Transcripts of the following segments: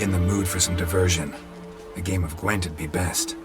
In the mood for some diversion. A game of Gwent'd be best.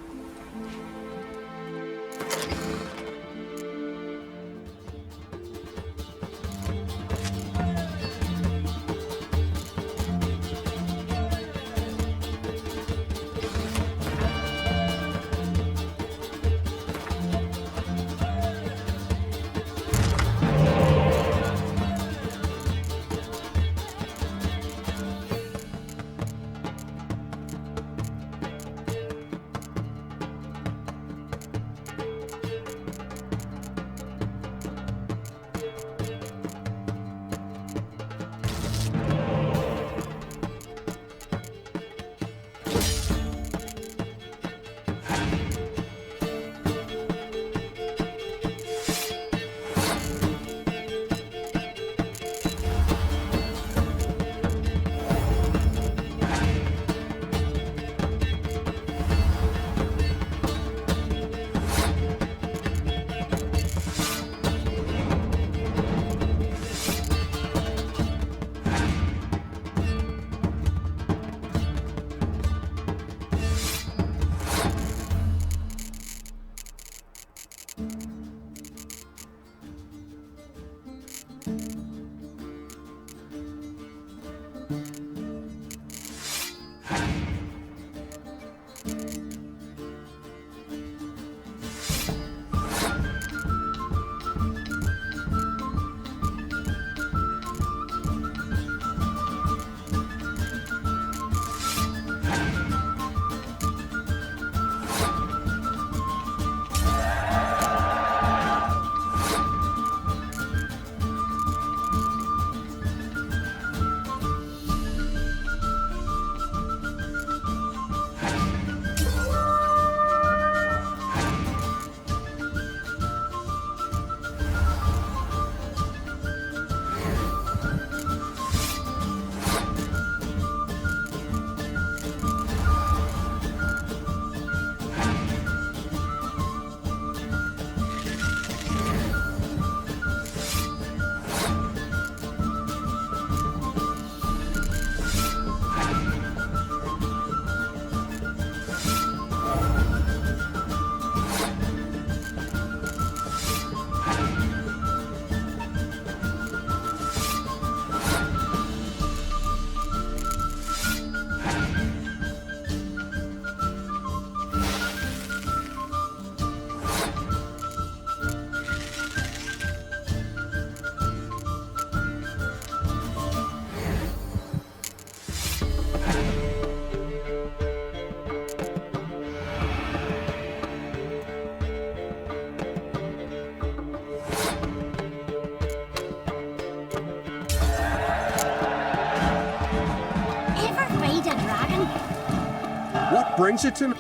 What brings it to...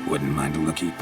Wouldn't mind a lookie.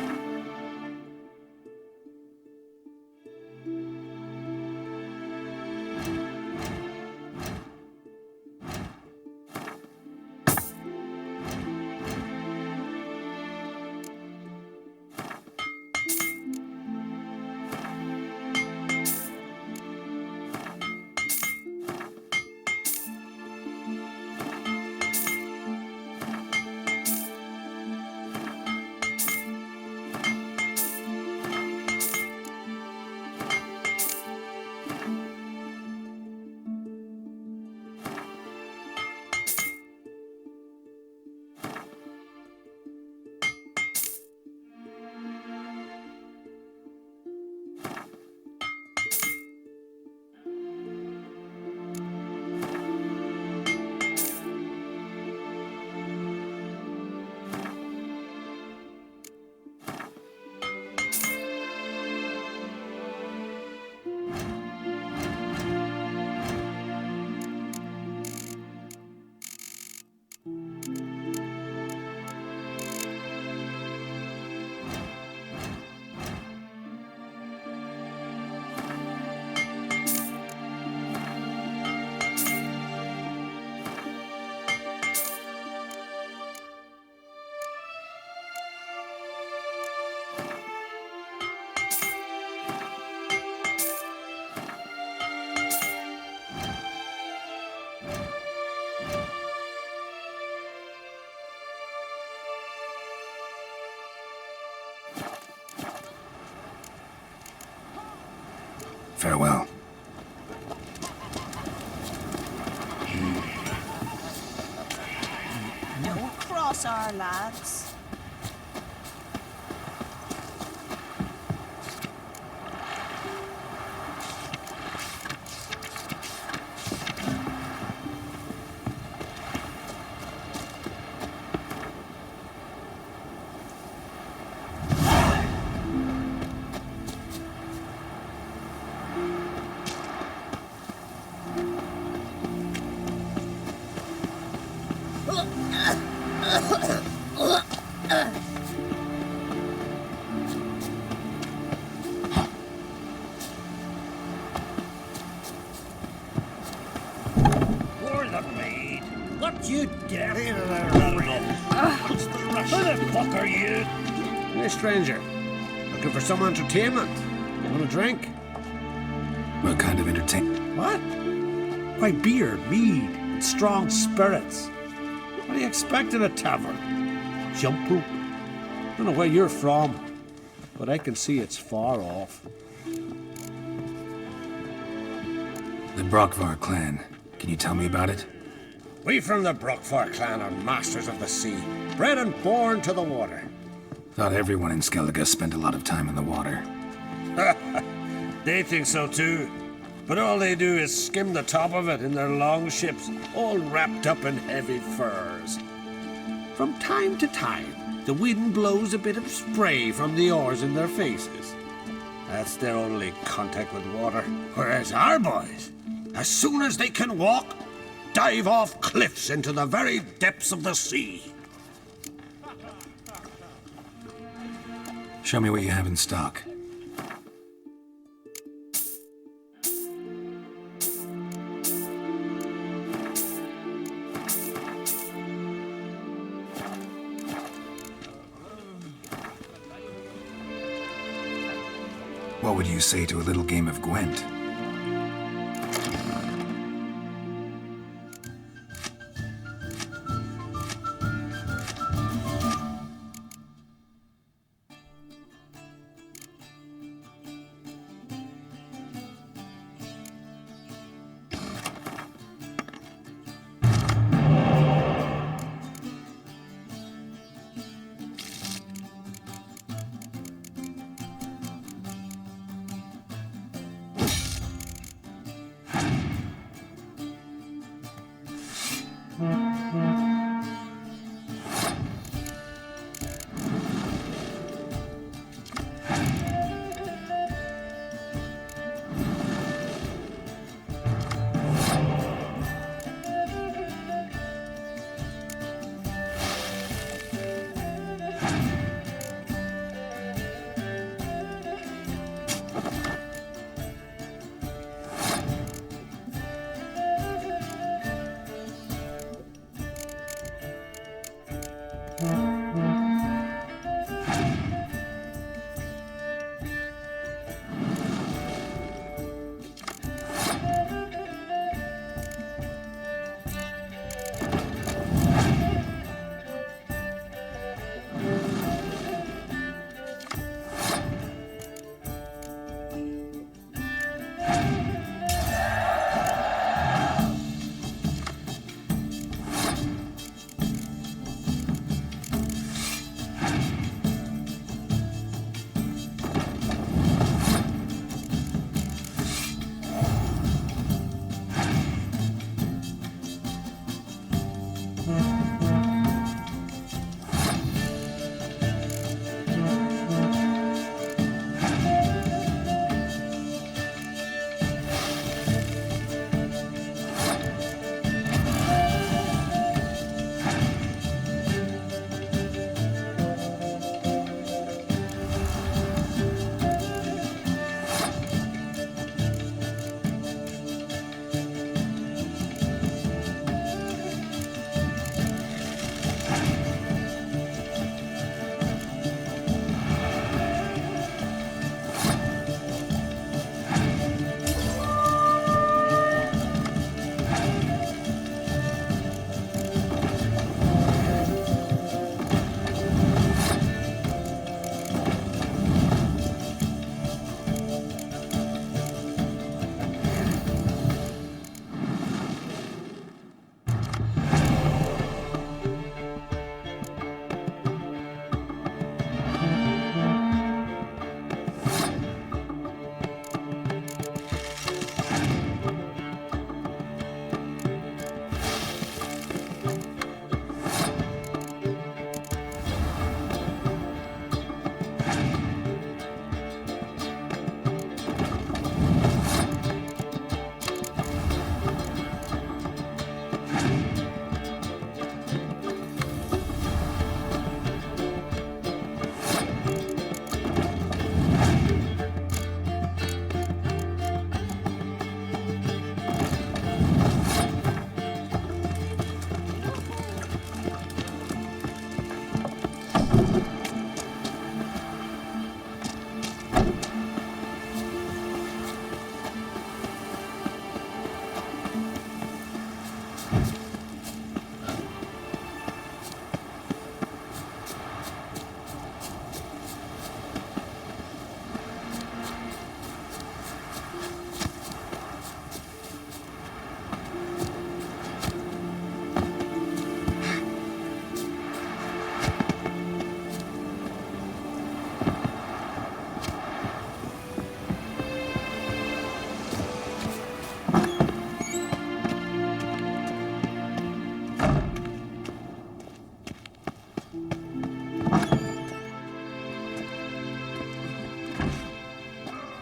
Don't cross our lads. For the maid. What you deaf? What's the rush? Who the fuck are you? Hey, stranger. Looking for some entertainment? Want a drink? What kind of entertainment? What? Why, beer, mead, and strong spirits. What do you expect in a tavern? Jump rope? Don't know where you're from, but I can see it's far off. The Brockvar clan. Can you tell me about it? We from the Brockvar clan are masters of the sea, bred and born to the water. Thought everyone in Skellige spent a lot of time in the water. They think so too, but all they do is skim the top of it in their long ships, all wrapped up in heavy furs. From time to time, the wind blows a bit of spray from the oars in their faces. That's their only contact with water. Whereas our boys, as soon as they can walk, dive off cliffs into the very depths of the sea. Show me what you have in stock. What would you say to a little game of Gwent?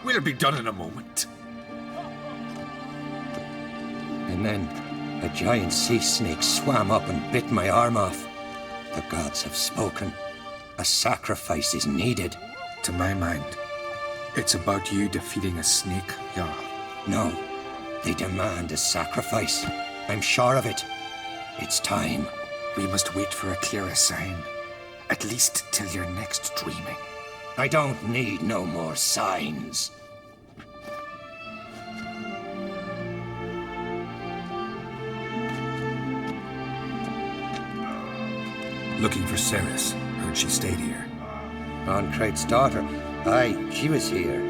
We'll be done in a moment. And then a giant sea snake swam up and bit my arm off. The gods have spoken. A sacrifice is needed. To my mind, it's about you defeating a snake, Jarl. No, they demand a sacrifice. I'm sure of it. It's time. We must wait for a clearer sign. At least till your next dreaming. I don't need no more signs. Looking for Ceres. Heard she stayed here. Ancrate's daughter. Aye, she was here.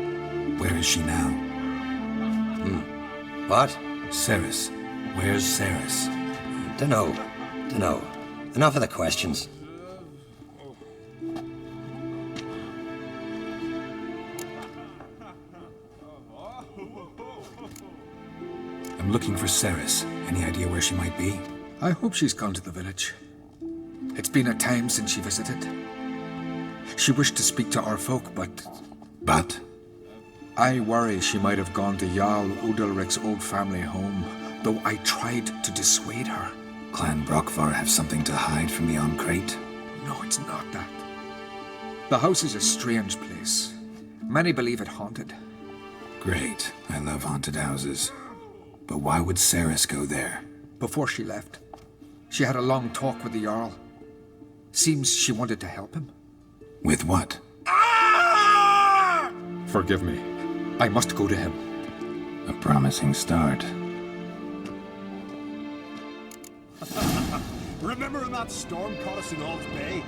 Where is she now? What? Ceres. Where's Ceres? Dunno. Enough of the questions. I'm looking for Ceres. Any idea where she might be? I hope she's gone to the village. It's been a time since she visited. She wished to speak to our folk, but... But? I worry she might have gone to Jarl Udalric's old family home, though I tried to dissuade her. Clan Brockvar have something to hide from the Ancrate? No, it's not that. The house is a strange place. Many believe it haunted. Great. I love haunted houses. But why would Ceres go there? Before she left, she had a long talk with the Jarl. Seems she wanted to help him. With what? Forgive me. I must go to him. A promising start. Remember when that storm caught us in Ald's Bay?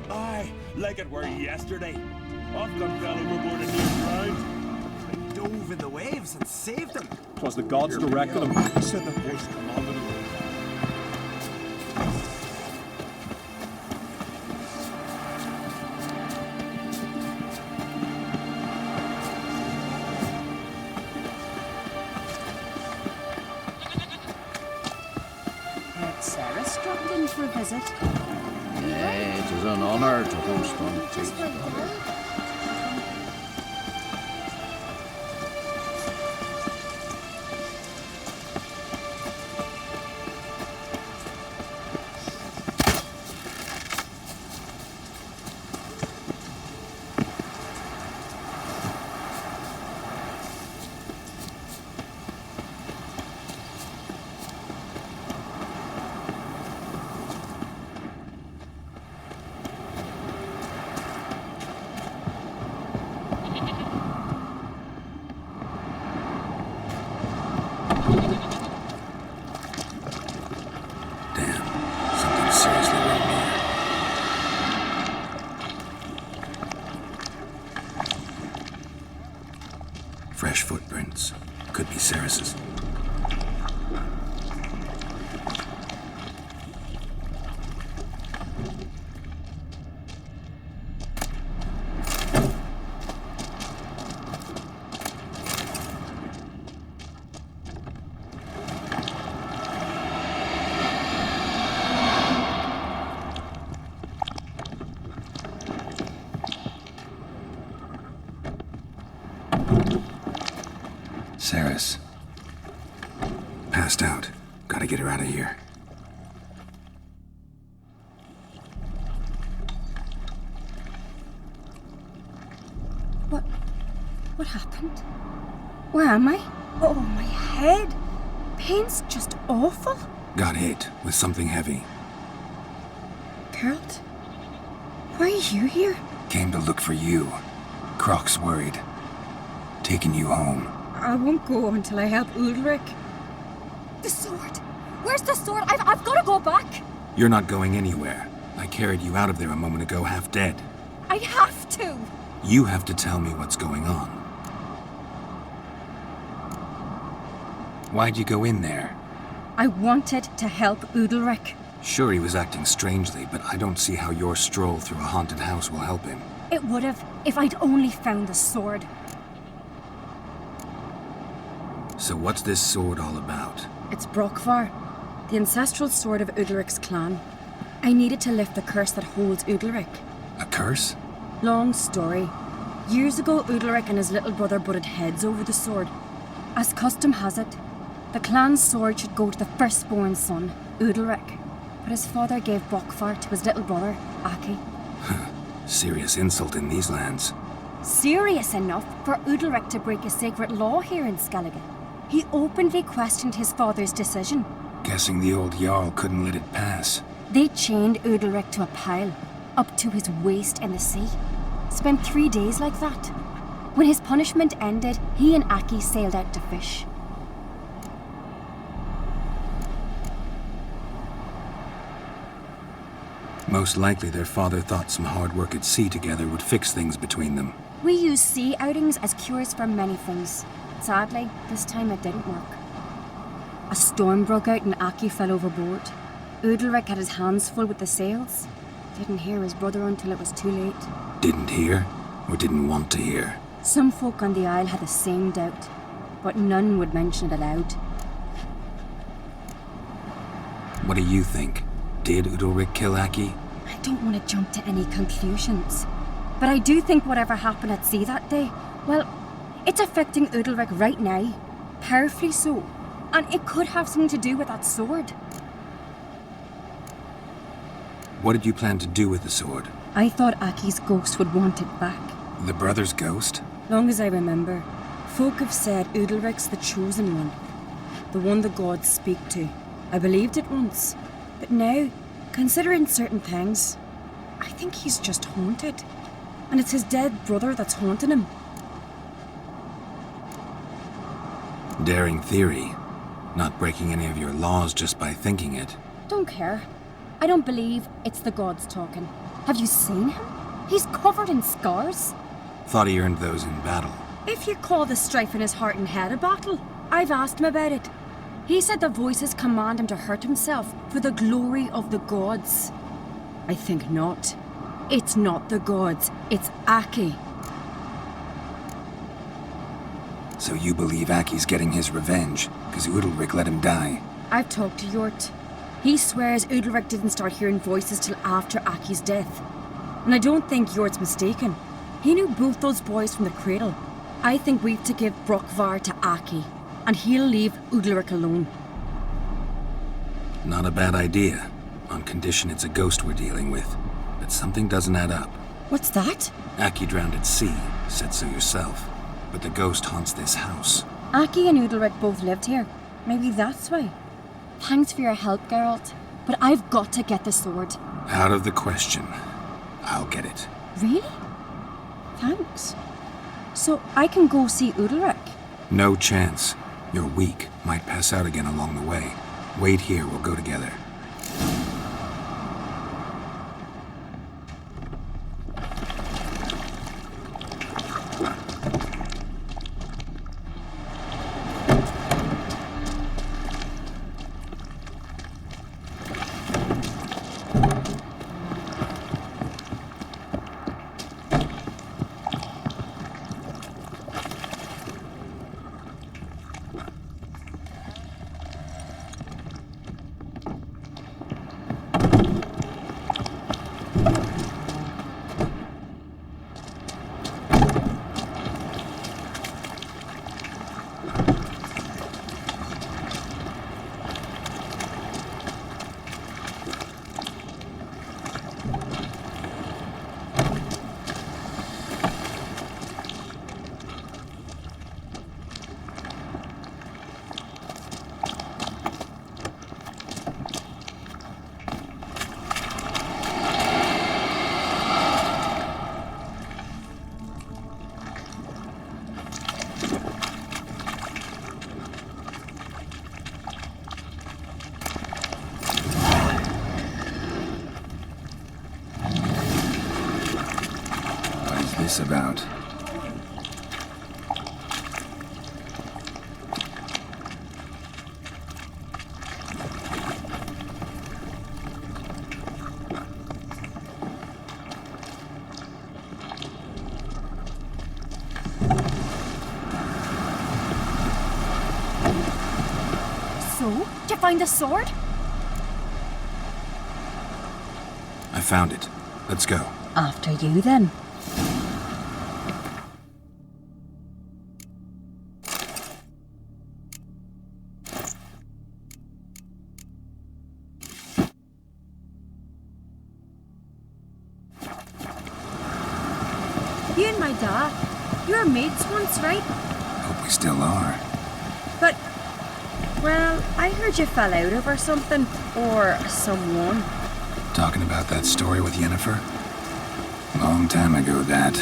Aye, like it were yesterday. Ofcom fell overboard and near drowned. They dove in the waves and saved them. 'Twas the gods directed them. He said the voice commanded him. Had Ceres dropped in for a visit? Yeah, it is an honor to host on Just for a while? Damn. Something seriously wrong here. Fresh footprints. Could be Ceres's. Ceres. Passed out. Gotta get her out of here. What happened? Where am I? Oh, my head. Pain's just awful. Got hit with something heavy. Geralt, why are you here? Came to look for you. Croc's worried. Taking you home. I won't go until I help Ulrich. The sword. Where's the sword? I've got to go back. You're not going anywhere. I carried you out of there a moment ago half dead. I have to. You have to tell me what's going on. Why'd you go in there? I wanted to help Udalric. Sure, he was acting strangely, but I don't see how your stroll through a haunted house will help him. It would have if I'd only found the sword. So what's this sword all about? It's Brokvar, the ancestral sword of Udalric's clan. I needed to lift the curse that holds Udalric. A curse? Long story. Years ago, Udalric and his little brother butted heads over the sword. As custom has it, the clan's sword should go to the firstborn son, Udalric. But his father gave Brokvar to his little brother, Aki. Serious insult in these lands. Serious enough for Udalric to break a sacred law here in Skellige. He openly questioned his father's decision. Guessing the old Jarl couldn't let it pass. They chained Udalric to a pile, up to his waist in the sea. Spent 3 days like that. When his punishment ended, he and Aki sailed out to fish. Most likely their father thought some hard work at sea together would fix things between them. We use sea outings as cures for many things. Sadly, this time it didn't work. A storm broke out and Aki fell overboard. Udalric had his hands full with the sails. Didn't hear his brother until it was too late. Didn't hear? Or didn't want to hear? Some folk on the isle had the same doubt, but none would mention it aloud. What do you think? Did Udalric kill Aki? I don't want to jump to any conclusions, but I do think whatever happened at sea that day, well, it's affecting Udalric right now, powerfully so, and it could have something to do with that sword. What did you plan to do with the sword? I thought Aki's ghost would want it back. The brother's ghost? Long as I remember, folk have said Udalric's the chosen one, the one the gods speak to. I believed it once, but now, considering certain things, I think he's just haunted. And it's his dead brother that's haunting him. Daring theory. Not breaking any of your laws just by thinking it. Don't care. I don't believe it's the gods talking. Have you seen him? He's covered in scars. Thought he earned those in battle. If you call the strife in his heart and head a battle, I've asked him about it. He said the voices command him to hurt himself for the glory of the gods. I think not. It's not the gods, it's Aki. So you believe Aki's getting his revenge, because Udalric let him die? I've talked to Yort. He swears Udalric didn't start hearing voices till after Aki's death. And I don't think Yort's mistaken. He knew both those boys from the cradle. I think we've to give Brokvar to Aki, and he'll leave Udalric alone. Not a bad idea, on condition it's a ghost we're dealing with. But something doesn't add up. What's that? Aki drowned at sea, said so yourself. But the ghost haunts this house. Aki and Udalric both lived here. Maybe that's why. Thanks for your help, Geralt. But I've got to get the sword. Out of the question. I'll get it. Really? Thanks. So I can go see Udalric? No chance. You're weak. Might pass out again along the way. Wait here, we'll go together. this about? So, did you find the sword? I found it. Let's go. After you, then. You and my dad, you were mates once, right? Hope we still are. But, well, I heard you fell out over something, or someone. Talking about that story with Yennefer? Long time ago, that.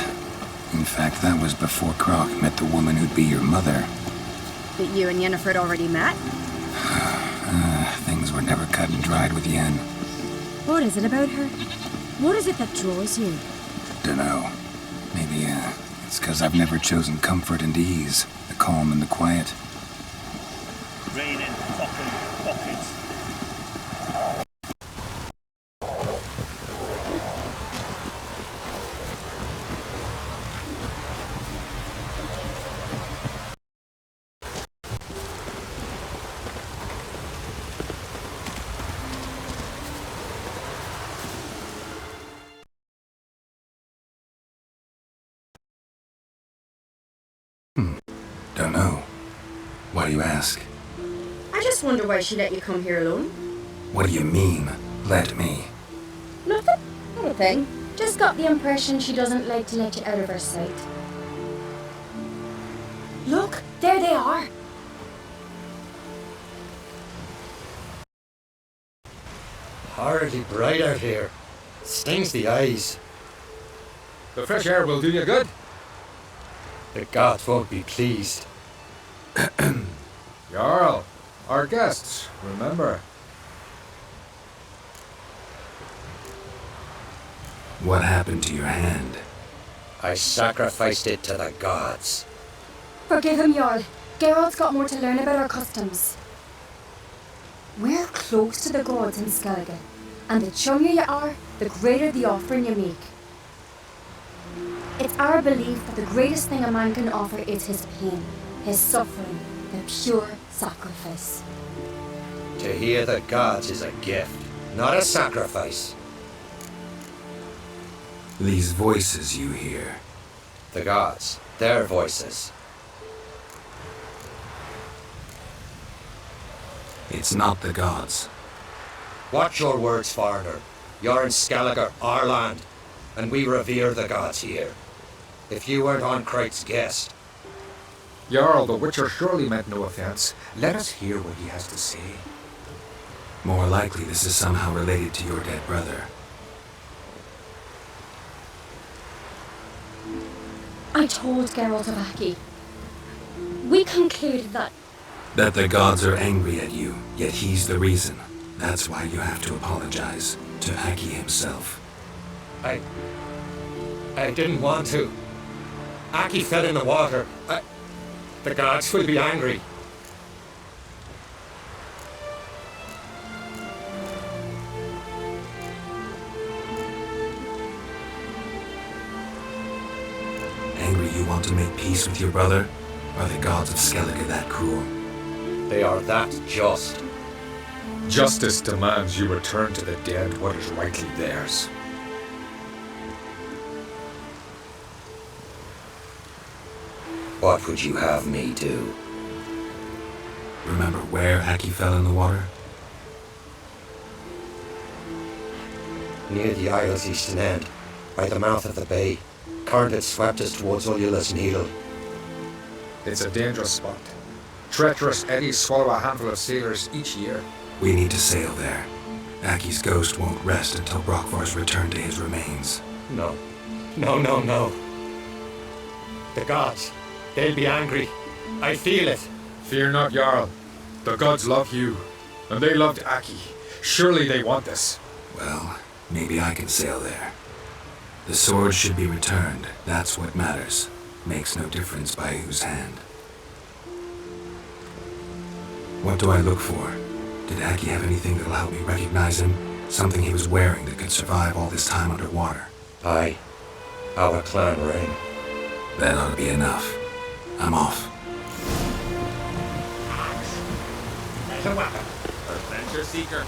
In fact, that was before Croc met the woman who'd be your mother. That you and Yennefer had already met? Things were never cut and dried with Yen. What is it about her? What is it that draws you? Dunno. Maybe, it's 'cause I've never chosen comfort and ease, the calm and the quiet. Rain in fucking pockets. Don't know. Why do you ask? I just wonder why she let you come here alone. What do you mean, let me? Nothing. Not a thing. Just got the impression she doesn't like to let you out of her sight. Look, there they are. Horribly bright out here. Stings the eyes. The fresh air will do you good. The gods won't be pleased. Jarl, our guests, remember. What happened to your hand? I sacrificed it to the gods. Forgive him, Jarl. Geralt's got more to learn about our customs. We're close to the gods in Skellige, and the chummier you are, the greater the offering you make. It's our belief that the greatest thing a man can offer is his pain, his suffering, the pure sacrifice. To hear the gods is a gift, not a sacrifice. These voices you hear. The gods, their voices. It's not the gods. Watch your words, foreigner. You're in Skellige, our land, and we revere the gods here. If you weren't on Cright's guest, Jarl, the Witcher surely meant no offense. Let us hear what he has to say. More likely this is somehow related to your dead brother. I told Geralt of Aki. We concluded that That the gods are angry at you, yet he's the reason. That's why you have to apologize to Aki himself. I didn't want to. Aki fell in the water. The gods will be angry. Angry you want to make peace with your brother? Are the gods of Skellige that cruel? They are that just. Justice demands you return to the dead what is rightly theirs. What would you have me do? Remember where Aki fell in the water? Near the isle's eastern end, by the mouth of the bay. Current had swept us towards Ullula's Needle. It's a dangerous spot. Treacherous eddies swallow a handful of sailors each year. We need to sail there. Aki's ghost won't rest until Brockvar's returned to his remains. No. No. The gods, they'll be angry. I feel it. Fear not, Jarl. The gods love you, and they loved Aki. Surely they want this. Well, maybe I can sail there. The sword should be returned. That's what matters. Makes no difference by whose hand. What do I look for? Did Aki have anything that'll help me recognize him? Something he was wearing that could survive all this time underwater? Aye. Our clan ring. That ought to be enough. I'm off. Adventure seeker.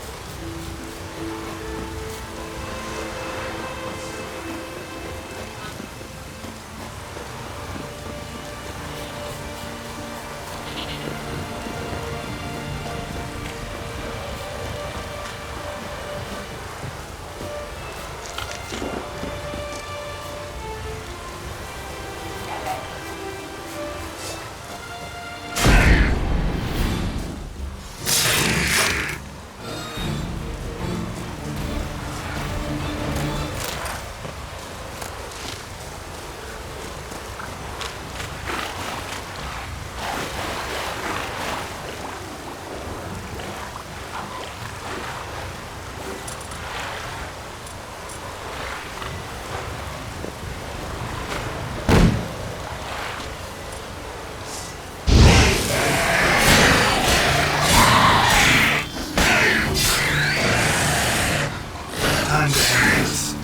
Time to end this.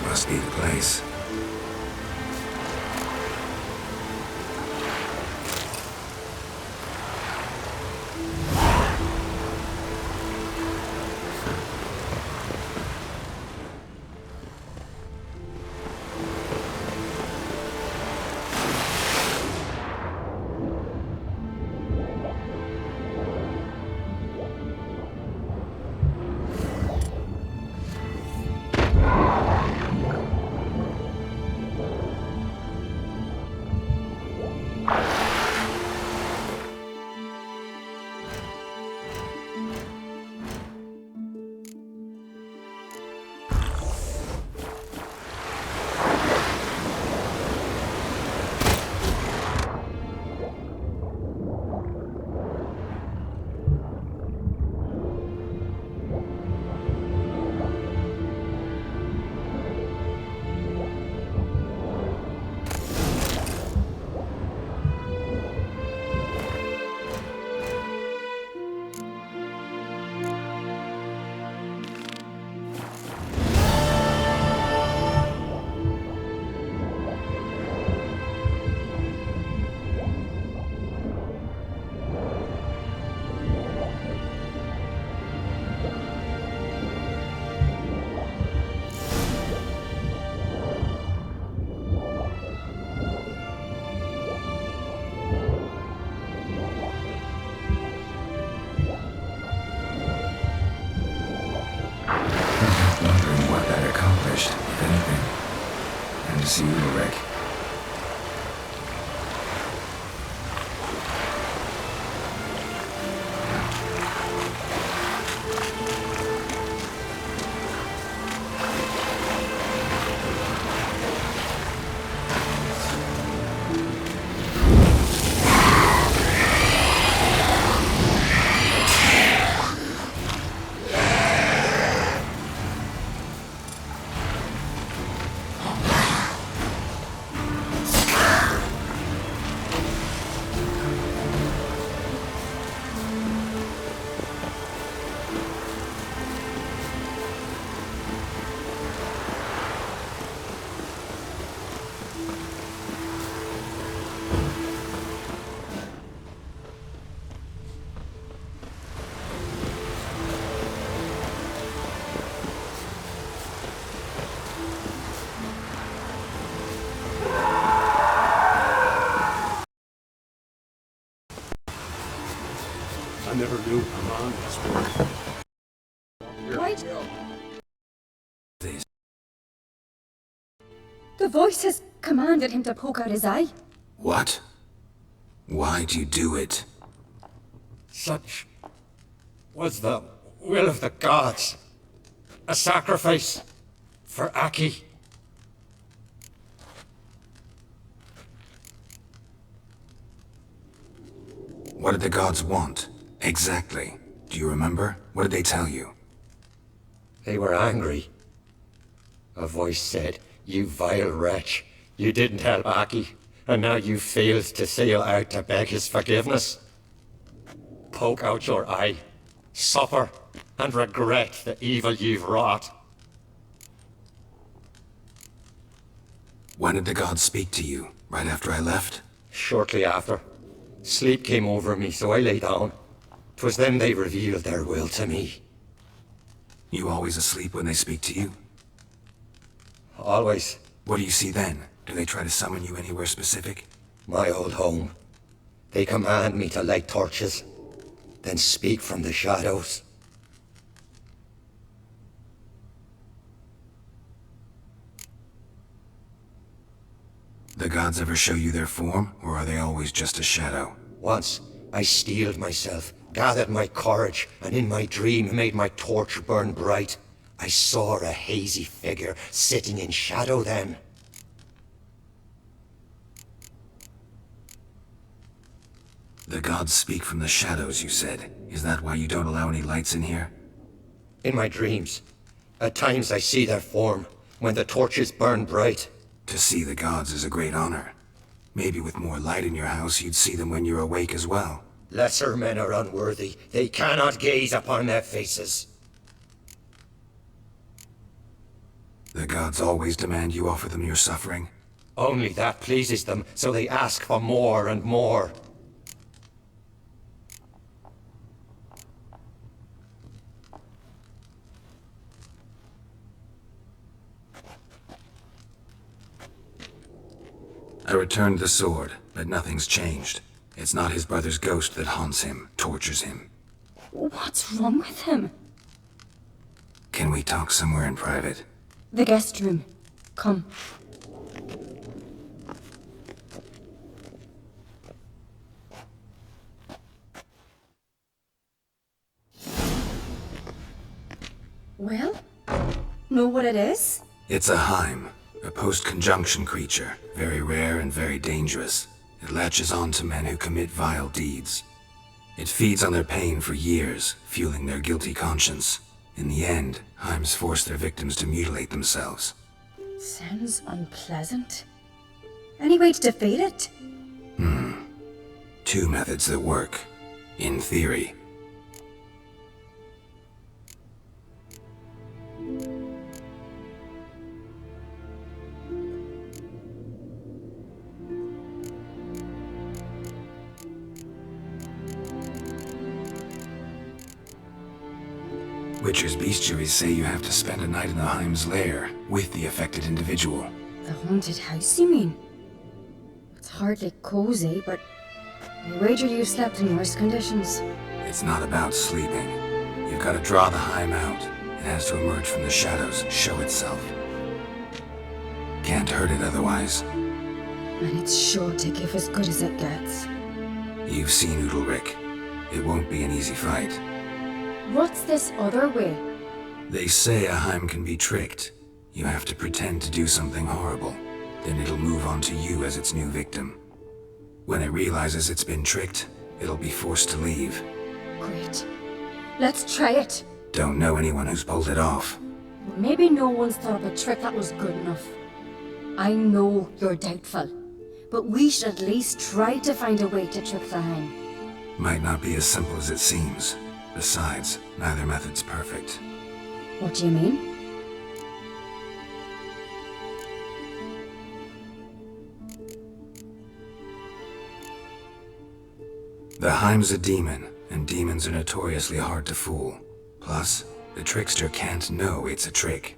Must be the place. Wondering what that accomplished, if anything. And to see you, Rick. I never knew Amon was Why? The voice has commanded him to poke out his eye. What? Why do you do it? Such was the will of the gods. A sacrifice for Aki. What did the gods want? Exactly. Do you remember? What did they tell you? They were angry. A voice said, "You vile wretch, you didn't help Aki, and now you failed to sail out to beg his forgiveness. Poke out your eye, suffer, and regret the evil you've wrought." When did the gods speak to you? Right after I left? Shortly after, sleep came over me, so I lay down. 'Twas then they revealed their will to me. You always asleep when they speak to you? Always. What do you see then? Do they try to summon you anywhere specific? My old home. They command me to light torches, then speak from the shadows. The gods ever show you their form, or are they always just a shadow? Once, I steeled myself, gathered my courage, and in my dream made my torch burn bright. I saw a hazy figure sitting in shadow then. The gods speak from the shadows, you said. Is that why you don't allow any lights in here? In my dreams, at times I see their form, when the torches burn bright. To see the gods is a great honor. Maybe with more light in your house, you'd see them when you're awake as well. Lesser men are unworthy. They cannot gaze upon their faces. The gods always demand you offer them your suffering? Only that pleases them, so they ask for more and more. I returned the sword, but nothing's changed. It's not his brother's ghost that haunts him, tortures him. What's wrong with him? Can we talk somewhere in private? The guest room. Come. Well? Know what it is? It's a Heim, a post-conjunction creature, very rare and very dangerous. It latches on to men who commit vile deeds. It feeds on their pain for years, fueling their guilty conscience. In the end, Heims force their victims to mutilate themselves. Sounds unpleasant. Any way to defeat it? Two methods that work. In theory. Witcher's bestiaries say you have to spend a night in the Heim's lair with the affected individual. The haunted house, you mean? It's hardly cozy, but I wager you've slept in worse conditions. It's not about sleeping. You've got to draw the Heim out. It has to emerge from the shadows, show itself. Can't hurt it otherwise. And it's sure to give as good as it gets. You've seen Udalric. It won't be an easy fight. What's this other way? They say a Heim can be tricked. You have to pretend to do something horrible. Then it'll move on to you as its new victim. When it realizes it's been tricked, it'll be forced to leave. Great. Let's try it. Don't know anyone who's pulled it off. Maybe no one's thought of a trick that was good enough. I know you're doubtful, but we should at least try to find a way to trick the Heim. Might not be as simple as it seems. Besides, neither method's perfect. What do you mean? The Heim's a demon, and demons are notoriously hard to fool. Plus, the trickster can't know it's a trick.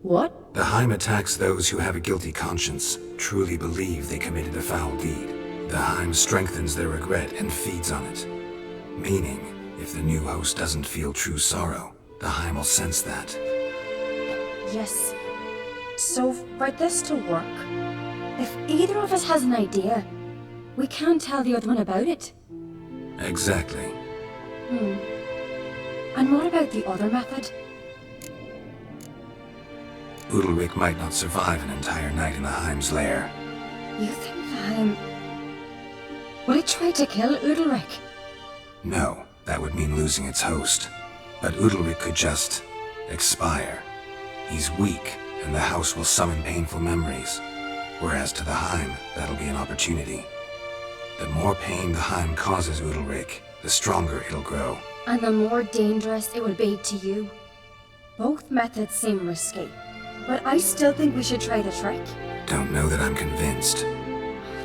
What? The Heim attacks those who have a guilty conscience, truly believe they committed a foul deed. The Heim strengthens their regret and feeds on it. Meaning, if the new host doesn't feel true sorrow, the Heim will sense that. Yes. So, for this to work, if either of us has an idea, we can't tell the other one about it. Exactly. And what about the other method? Udalric might not survive an entire night in the Heim's lair. You think the Heim... Would it try to kill Udalric? No, that would mean losing its host. But Udalric could just expire. He's weak, and the house will summon painful memories. Whereas to the Heim, that'll be an opportunity. The more pain the Heim causes Udalric, the stronger it'll grow. And the more dangerous it will be to you. Both methods seem risky, but I still think we should try the trick. Don't know that I'm convinced.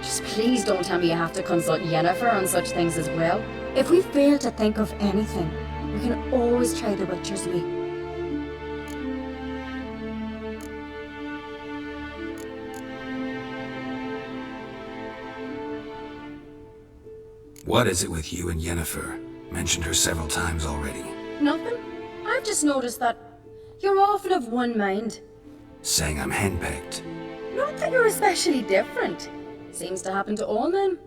Just please don't tell me you have to consult Yennefer on such things as well. If we fail to think of anything, we can always try the Witcher's way. What is it with you and Yennefer? Mentioned her several times already. Nothing. I've just noticed that you're often of one mind. Saying I'm henpecked. Not that you're especially different. Seems to happen to all men.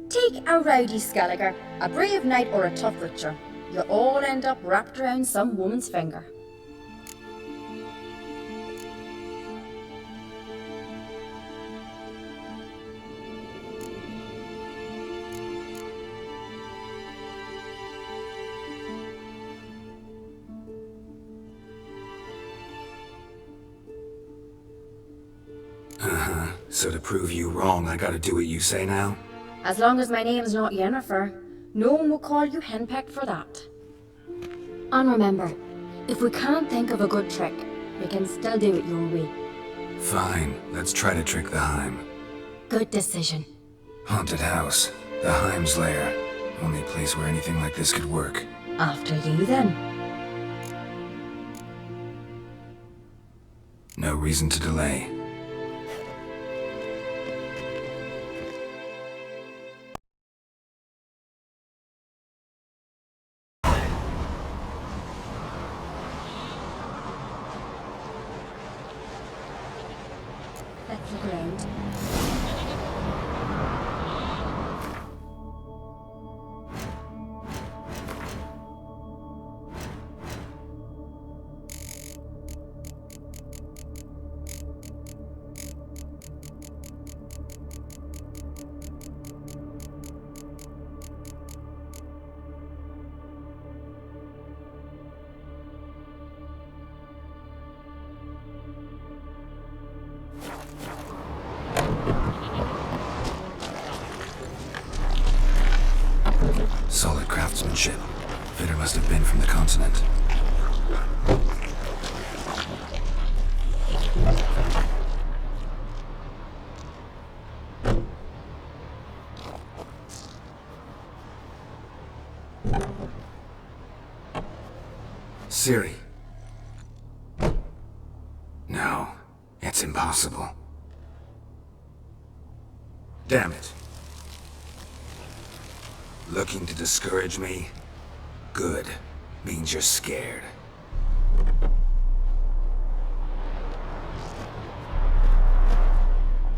Take a rowdy Skelliger, a brave knight or a tough Witcher. You all end up wrapped around some woman's finger. So to prove you wrong, I gotta do what you say now? As long as my name's not Yennefer, no one will call you henpecked for that. And remember, if we can't think of a good trick, we can still do it your way. Fine, let's try to trick the Heim. Good decision. Haunted house, the Heim's lair. Only place where anything like this could work. After you then. No reason to delay. Let's look around. Solid craftsmanship. Fitter must have been from the continent. Ciri. No, it's impossible. Damn it. Looking to discourage me? Good. Means you're scared.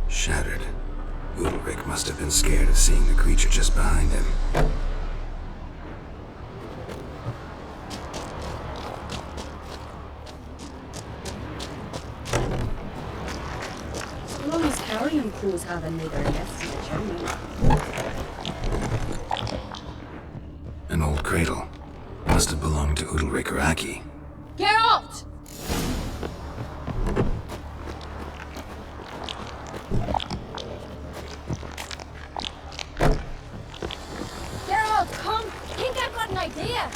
Shattered. Udalric must have been scared of seeing the creature just behind him. As long as carrion crews have a neither nest in the journey. An old cradle. Must have belonged to Udalric or Aki. Geralt! Geralt, come! Think I've got an idea!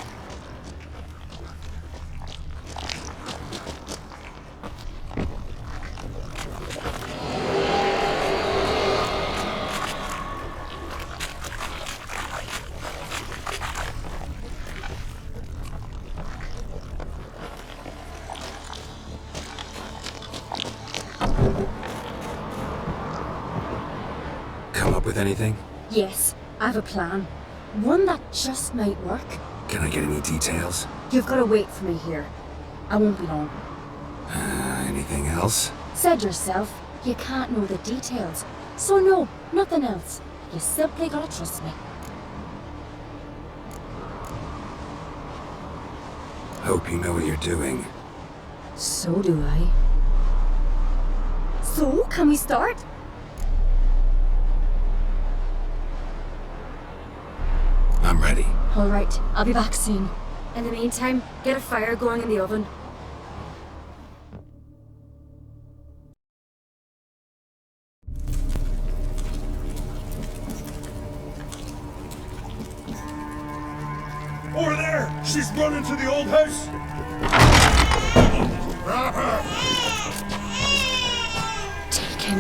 Come up with anything? Yes, I have a plan. One that just might work. Can I get any details? You've got to wait for me here. I won't be long. Anything else? Said yourself, you can't know the details. So no, nothing else. You simply gotta trust me. Hope you know what you're doing. So do I. So, can we start? I'm ready. Alright, I'll be back soon. In the meantime, get a fire going in the oven. Over there! She's running to the old house! Grab her! Take him.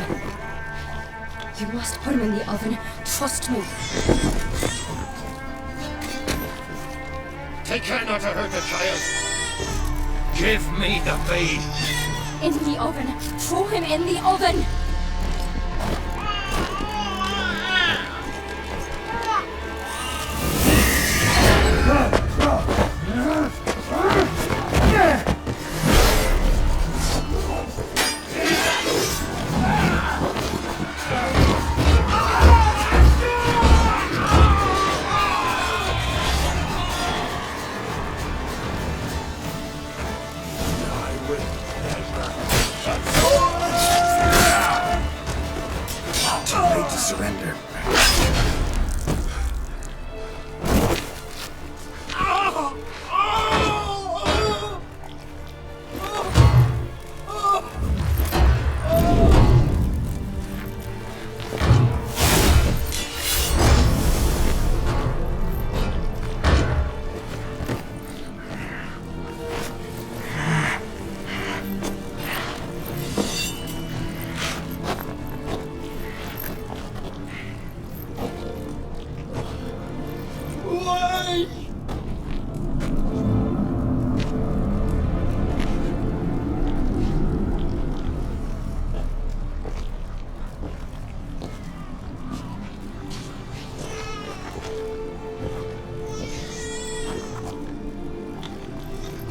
You must put him in the oven. Trust me. Take care not to hurt the child. Give me the babe. In the oven. Throw him in the oven. Too late to surrender.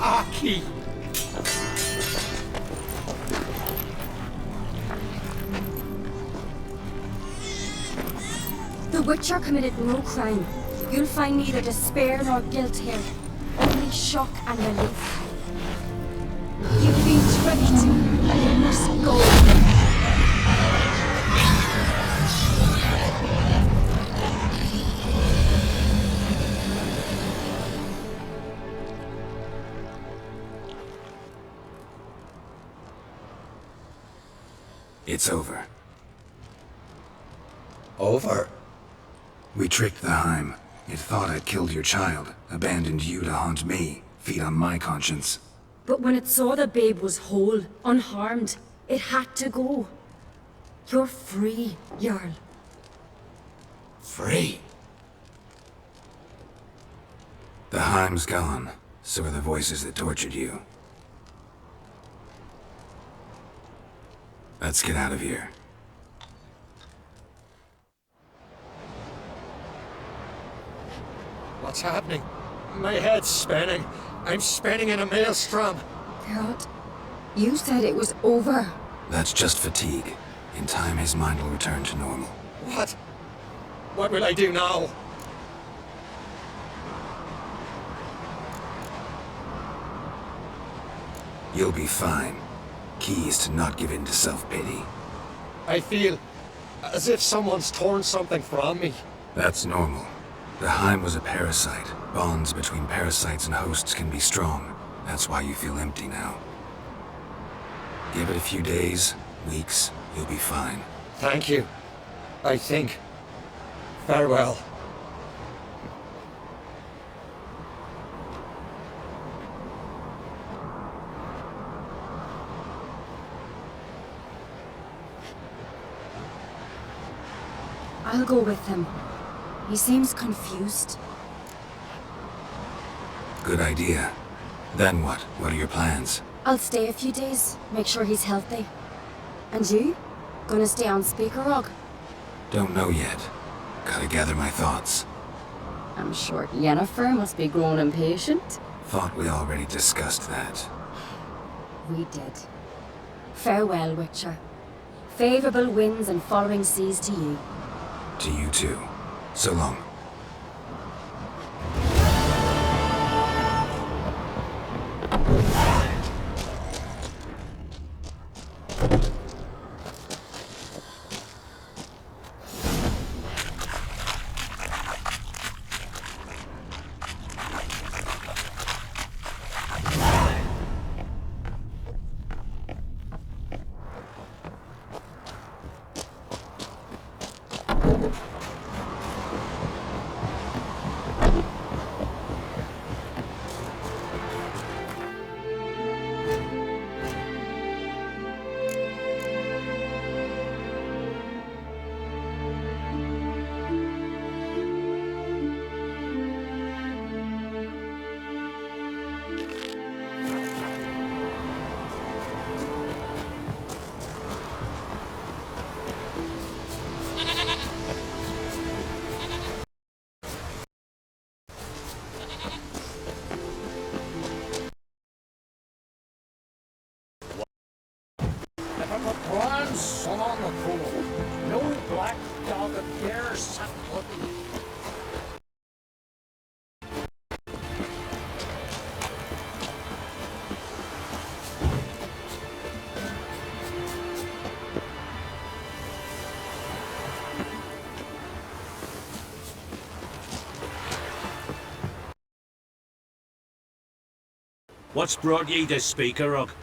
Aki! The Witcher committed no crime. You'll find neither despair nor guilt here. Only shock and relief. You've been tricked. You must go. It's over. Over? We tricked the Heim. It thought I'd killed your child, abandoned you to haunt me, feed on my conscience. But when it saw the babe was whole, unharmed, it had to go. You're free, Jarl. Free? The Heim's gone, so are the voices that tortured you. Let's get out of here. What's happening? My head's spinning. I'm spinning in a maelstrom. Geralt, you said it was over. That's just fatigue. In time, his mind will return to normal. What? What will I do now? You'll be fine. Key is to not give in to self-pity. I feel as if someone's torn something from me. That's normal. The Heim was a parasite. Bonds between parasites and hosts can be strong. That's why you feel empty now. Give it a few days, weeks, you'll be fine. Thank you. I think. Farewell. I'll go with him. He seems confused. Good idea. Then what? What are your plans? I'll stay a few days, make sure he's healthy. And you? Gonna stay on Speaker Rock? Don't know yet. Gotta gather my thoughts. I'm sure Yennefer must be growing impatient. Thought we already discussed that. We did. Farewell, Witcher. Favourable winds and following seas to you. To you too. So long. One son on the pool. No black dog of bear sat pudding. What's brought ye to Speaker Rock?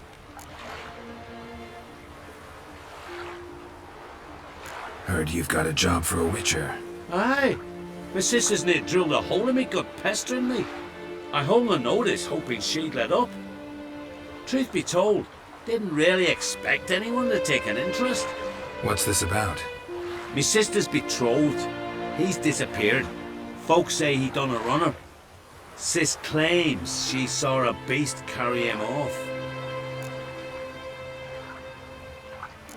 Heard you've got a job for a witcher. Aye. My sister's near drilled a hole in me, got pestering me. I hung a notice, hoping she'd let up. Truth be told, didn't really expect anyone to take an interest. What's this about? Me sister's betrothed. He's disappeared. Folks say he done a runner. Sis claims she saw a beast carry him off.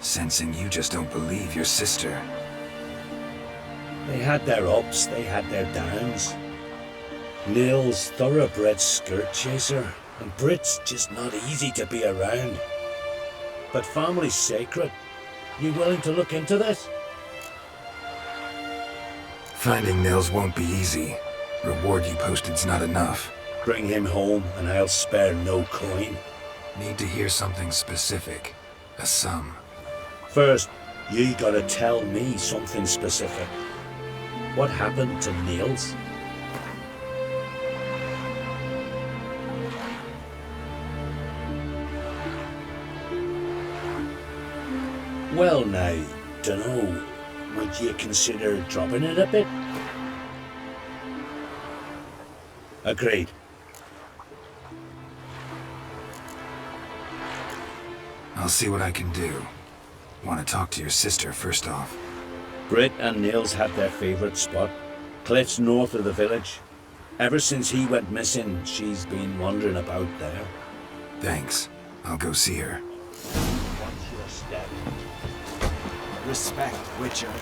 Sensing you just don't believe your sister. They had their ups, they had their downs. Neil's thoroughbred skirt chaser, and Brit's just not easy to be around. But family's sacred. You willing to look into this? Finding Nils won't be easy. Reward you posted's not enough. Bring him home and I'll spare no coin. Need to hear something specific. A sum. First, you gotta tell me something specific. What happened to Niels? Well now, dunno. Would you consider dropping it a bit? Agreed. I'll see what I can do. Want to talk to your sister first off. Brit and Niels had their favourite spot. Cliffs north of the village. Ever since he went missing, she's been wandering about there. Thanks. I'll go see her. Watch your step. Respect, Witcher.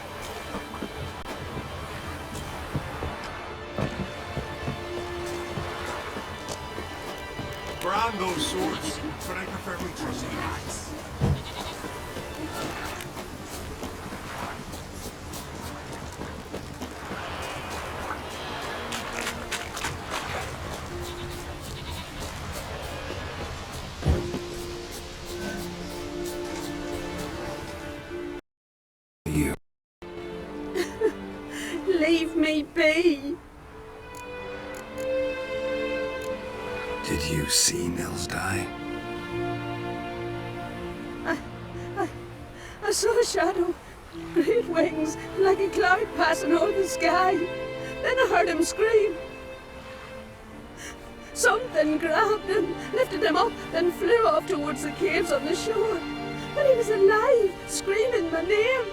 Brand those swords, but I prefer my trusty axe. You. Leave me be. Did you see Nils die? I saw a shadow, great wings, like a cloud passing over the sky. Then I heard him scream. Something grabbed him, lifted him up, then flew off towards the caves on the shore. But he was alive, screaming my name.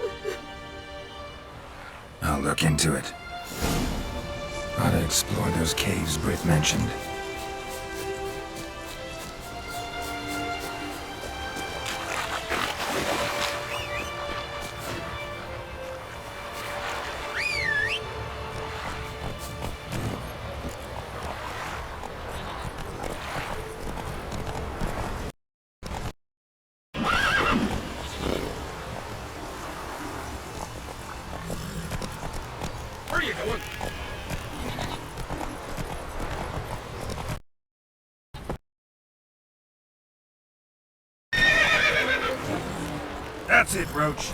I'll look into it. Ought to explore those caves Britt mentioned. That's it, Roach.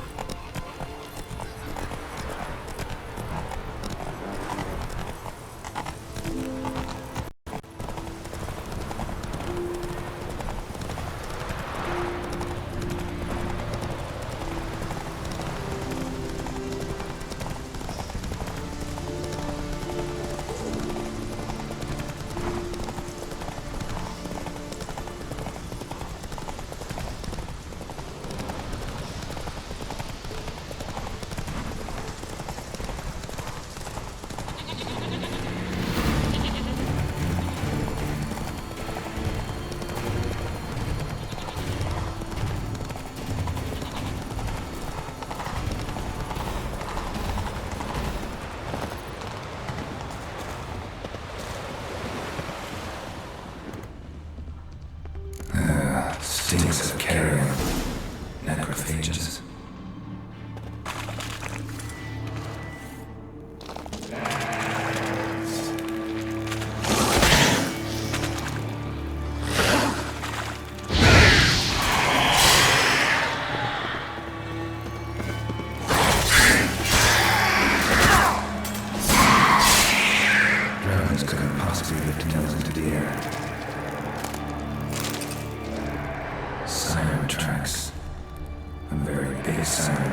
Stinks of carrion. Necrophages. Drones couldn't possibly lift nose into the air. Siren tracks. A very big siren.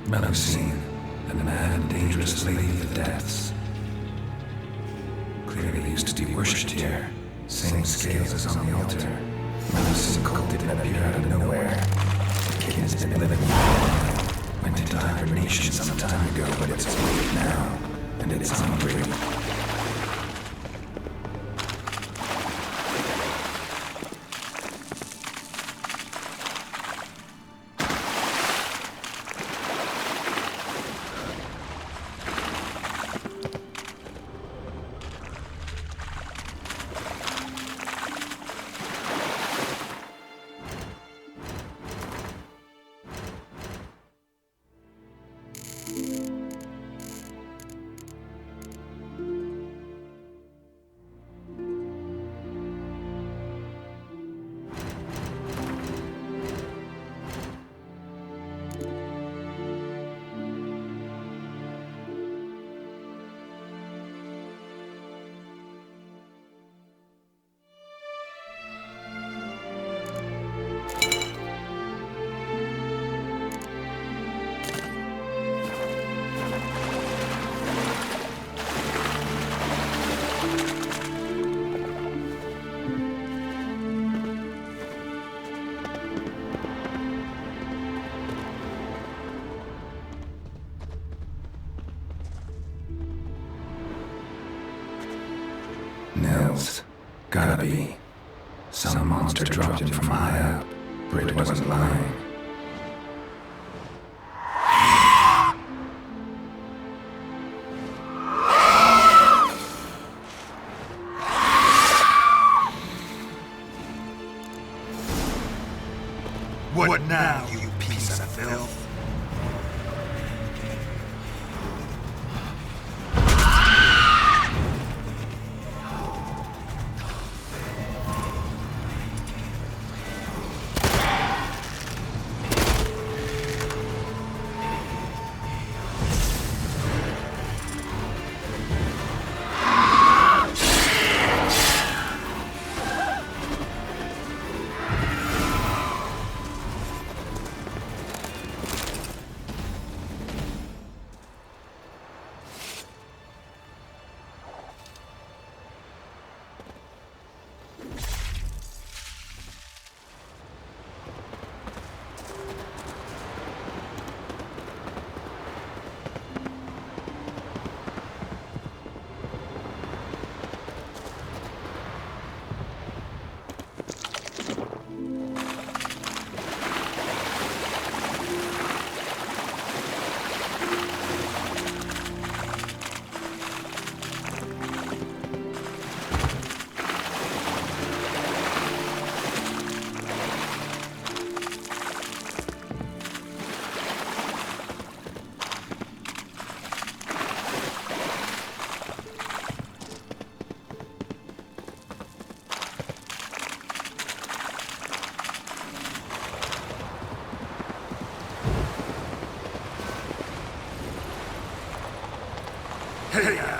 Melusine, the mad and dangerous lady of the depths. Clearly used to be worshipped here. Same scales as on the altar. Melusine cult didn't appear out of nowhere. The kid has been living there. Went into hibernation some time ago, but it's awake now. And it's hungry. Nils. Gotta be. Some monster dropped him from high up. Britt wasn't lying. What now, you piece of filth? Hey-ya!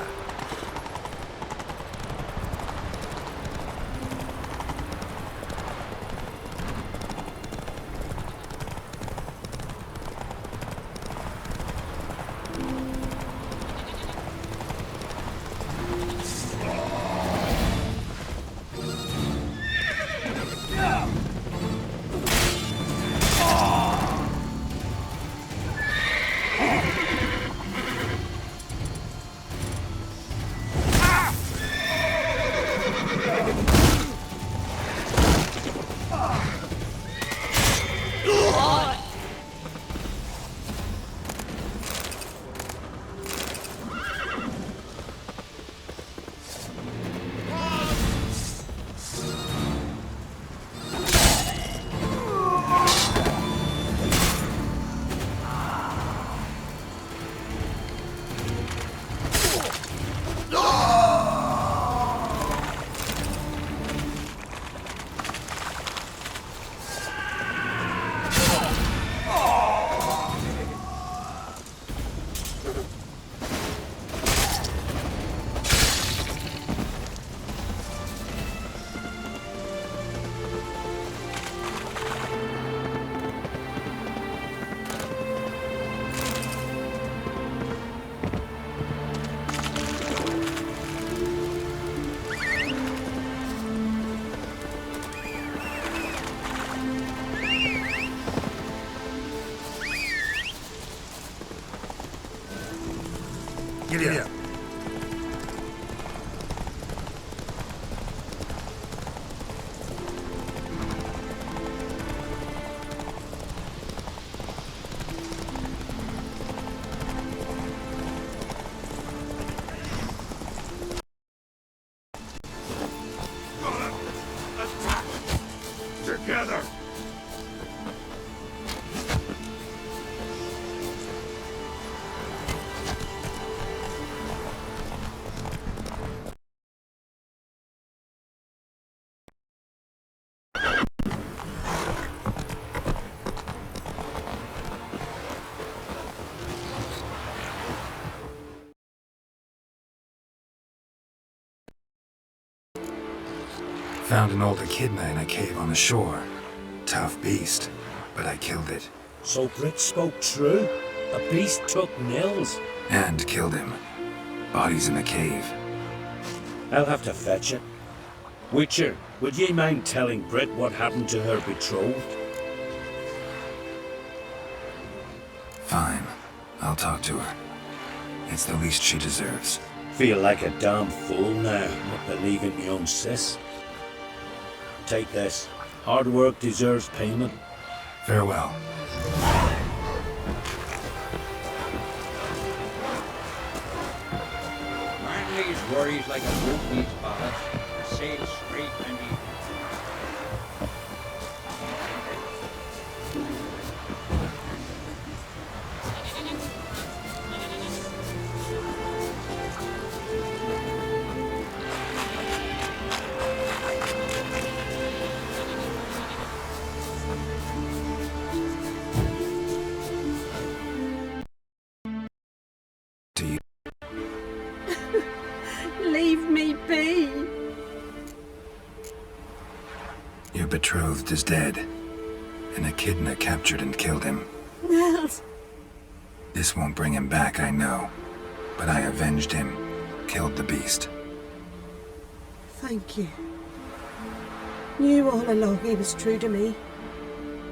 Giddy up. Together! Found an old echidna in a cave on the shore. Tough beast, but I killed it. So Brit spoke true? A beast took Nils? And killed him. Body's in the cave. I'll have to fetch it. Witcher, would ye mind telling Brit what happened to her betrothed? Fine. I'll talk to her. It's the least she deserves. Feel like a damn fool now, not believing me own sis. Take this. Hard work deserves payment. Farewell. Man these worries like a boat needs ballast. Sail straight and easy. Do you? Leave me be. Your betrothed is dead. An echidna captured and killed him. Nels. This won't bring him back, I know. But I avenged him. Killed the beast. Thank you. Knew all along he was true to me.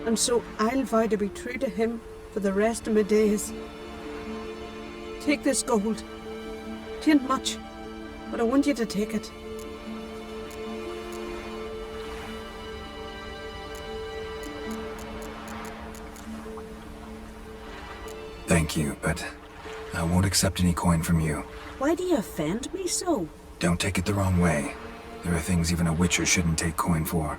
And so I'll vow to be true to him for the rest of my days. Take this gold. 'Tain't much, but I want you to take it. Thank you, but I won't accept any coin from you. Why do you offend me so? Don't take it the wrong way. There are things even a witcher shouldn't take coin for.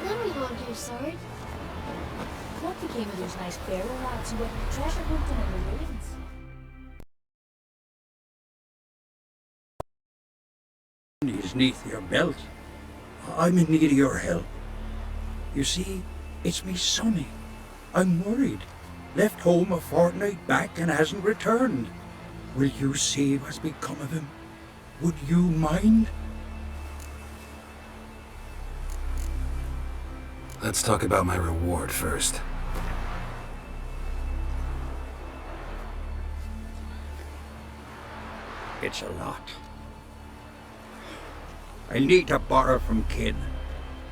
Then we hold your sword. What became of those nice barrel lads who went treasure hunting in the ruins? Is neath your belt. I'm in need of your help. You see, it's me sonny. I'm worried. Left home a fortnight back and hasn't returned. Will you see what's become of him? Would you mind? Let's talk about my reward first. It's a lot. I need to borrow from Kid.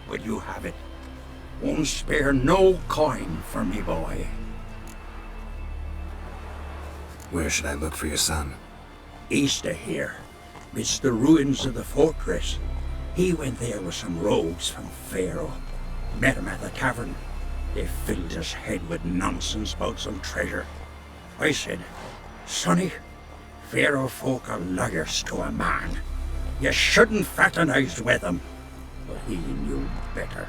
Will you have it? Won't spare no coin for me boy. Where should I look for your son? East of here. It's the ruins of the fortress. He went there with some rogues from Pharaoh. Met him at the tavern. They filled his head with nonsense about some treasure. I said, Sonny, Pharaoh folk are lawyers to a man. You shouldn't fraternize with them. But he knew better.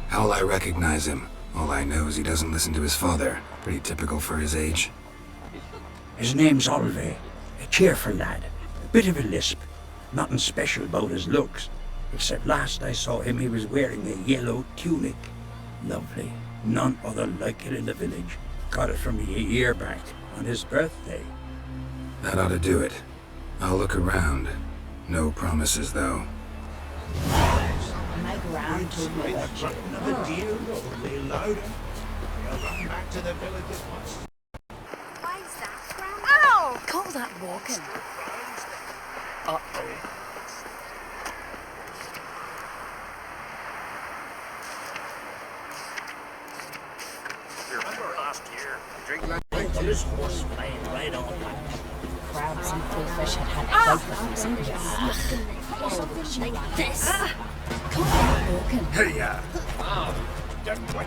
How'll I recognize him? All I know is he doesn't listen to his father. Pretty typical for his age. His name's Olve. A cheerful lad. A bit of a lisp. Nothing special about his looks. Except last I saw him he was wearing a yellow tunic. Lovely. None other like it in the village. Got it from me a year back, on his birthday. That ought to do it. I'll look around. No promises, though. My ground told me about you. Another deal, lay louder. They'll run back to the village at once. Why is that, Grandma? Ow! Call that walking. Uh-oh. Remember last year? Drink like This horse flying right on that. Crabs and crayfish had both of them. Somebody like this. Call that walking. Hey, don't wait.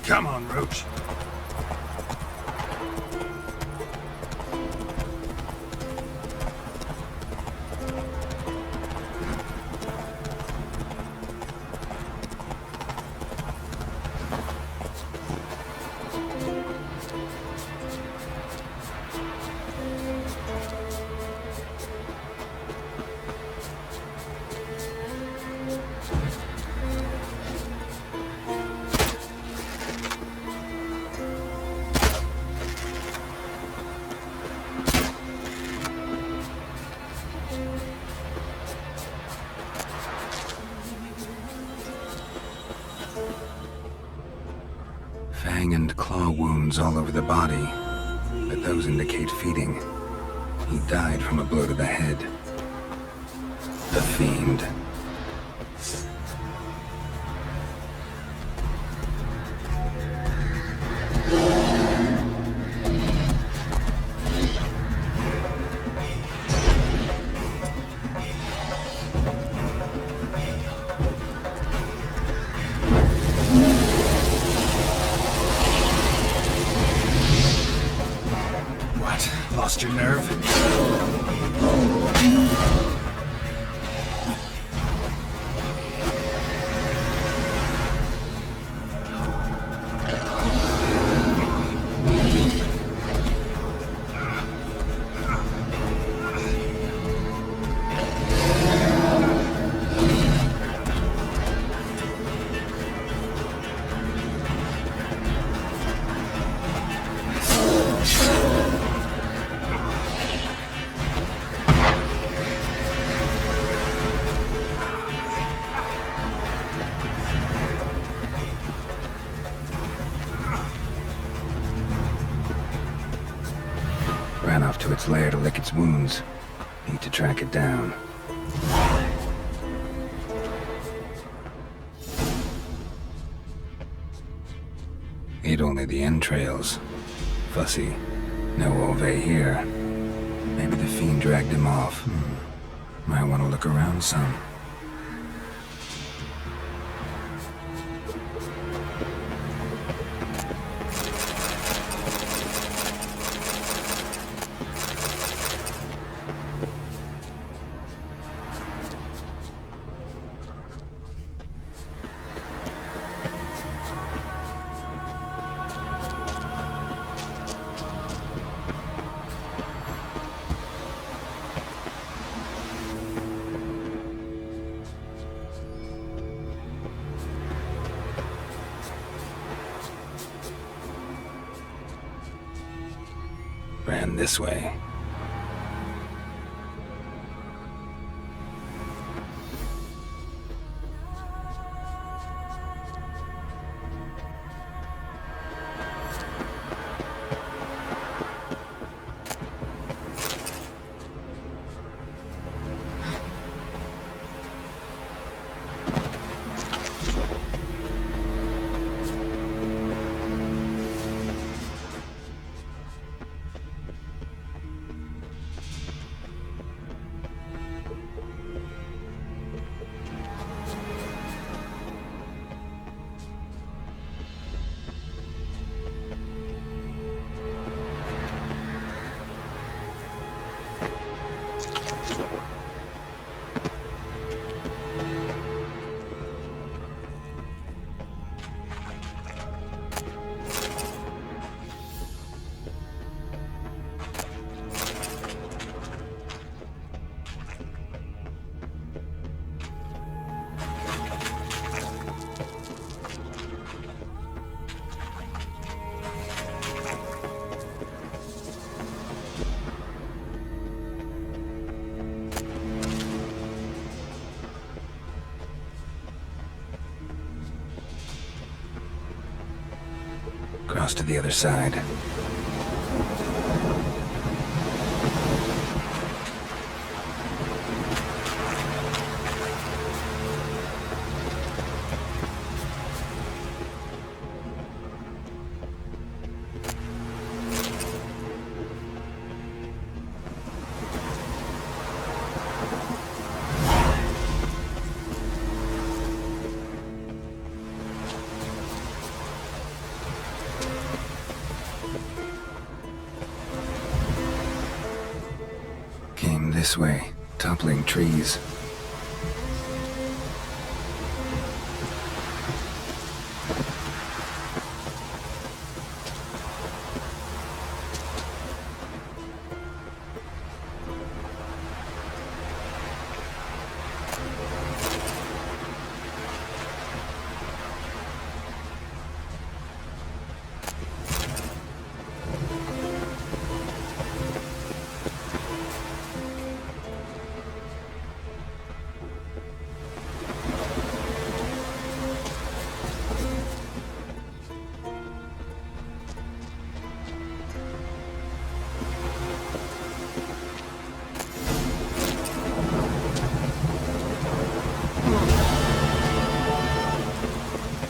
Come on, Roach. Fang and claw wounds all over the body, but those indicate feeding. He died from a blow to the head. The fiend. Lost your nerve? Ran off to its lair to lick its wounds. Need to track it down. Ate only the entrails. Fussy. No Ove here. Maybe the fiend dragged him off. Might want to look around some. Ran this way. across to the other side. Came this way, toppling trees.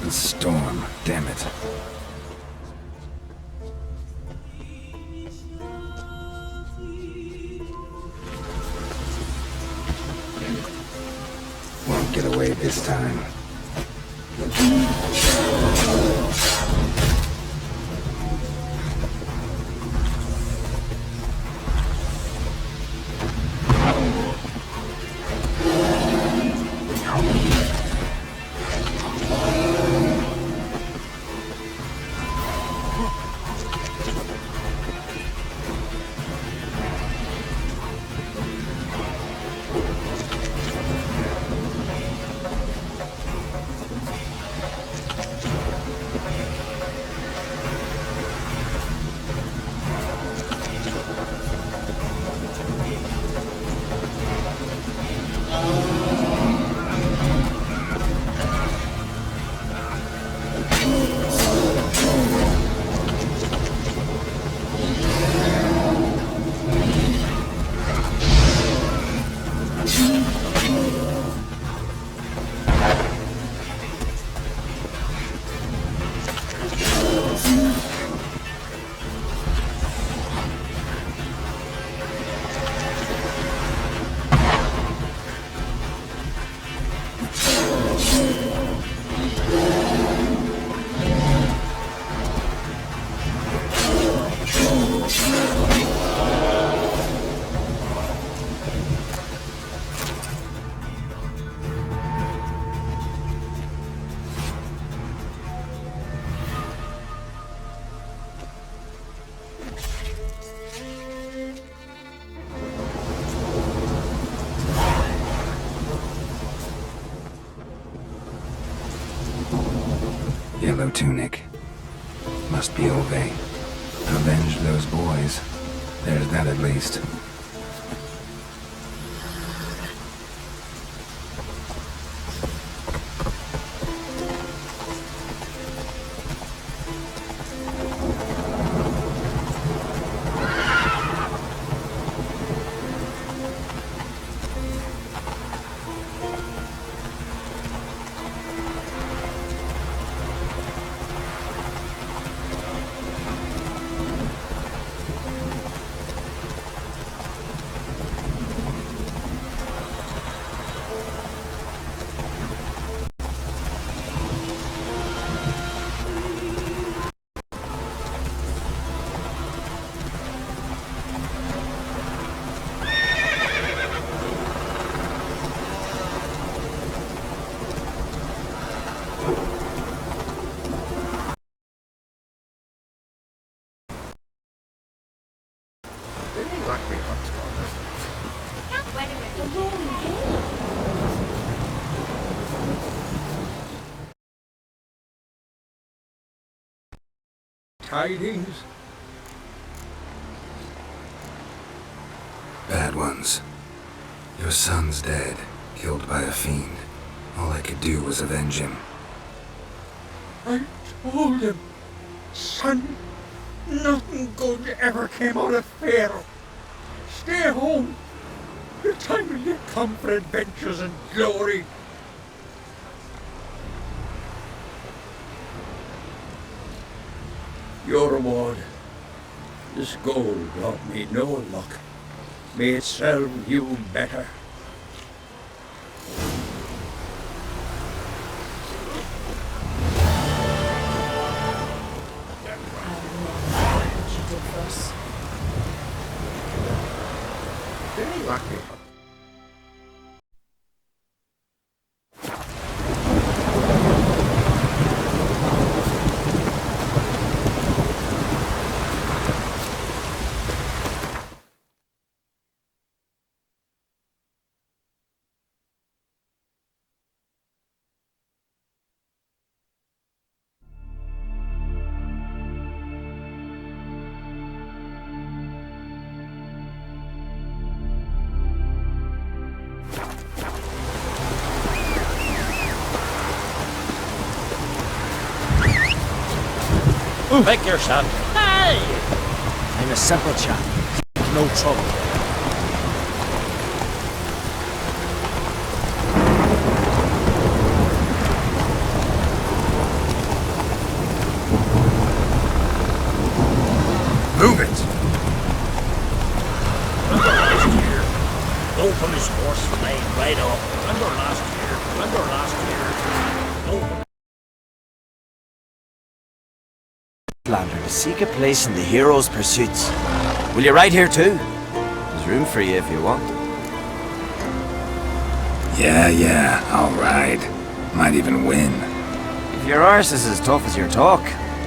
The storm, damn it. Won't get away this time. Yellow tunic. Must be Ove. Avenge those boys. There's that at least. Tidings? Bad ones. Your son's dead, killed by a fiend. All I could do was avenge him. I told him. Son, nothing good ever came out of Pharaoh. Stay home. Your time will yet come for adventures and glory. Your reward. This gold brought me no luck. May it serve you better. Very lucky. Pick your shot. Hey! I'm a simple chap. No trouble. Move it! Remember last year? Go from his horse flying right off. Remember last year? Remember last year? Go from Lander to seek a place in the hero's pursuits. Will you ride here too? There's room for you if you want. Yeah, I'll ride. Might even win. If your arse is as tough as your talk,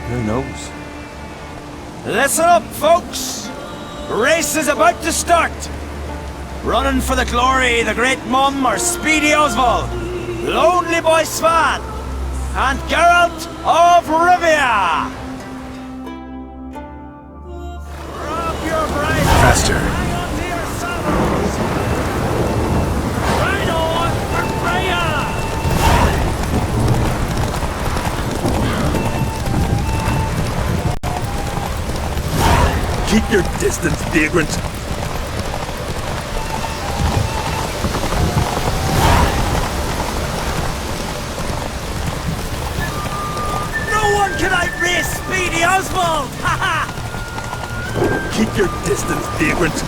who knows? Listen up, folks! Race is about to start! Running for the glory, the great Mum or Speedy Oswald, Lonely Boy Svan, and Geralt of Rivia! Faster. right on for Freya! Keep your distance, vagrant. No one can outrace Speedy Oswald! Ha ha! Keep your distance, vagrant.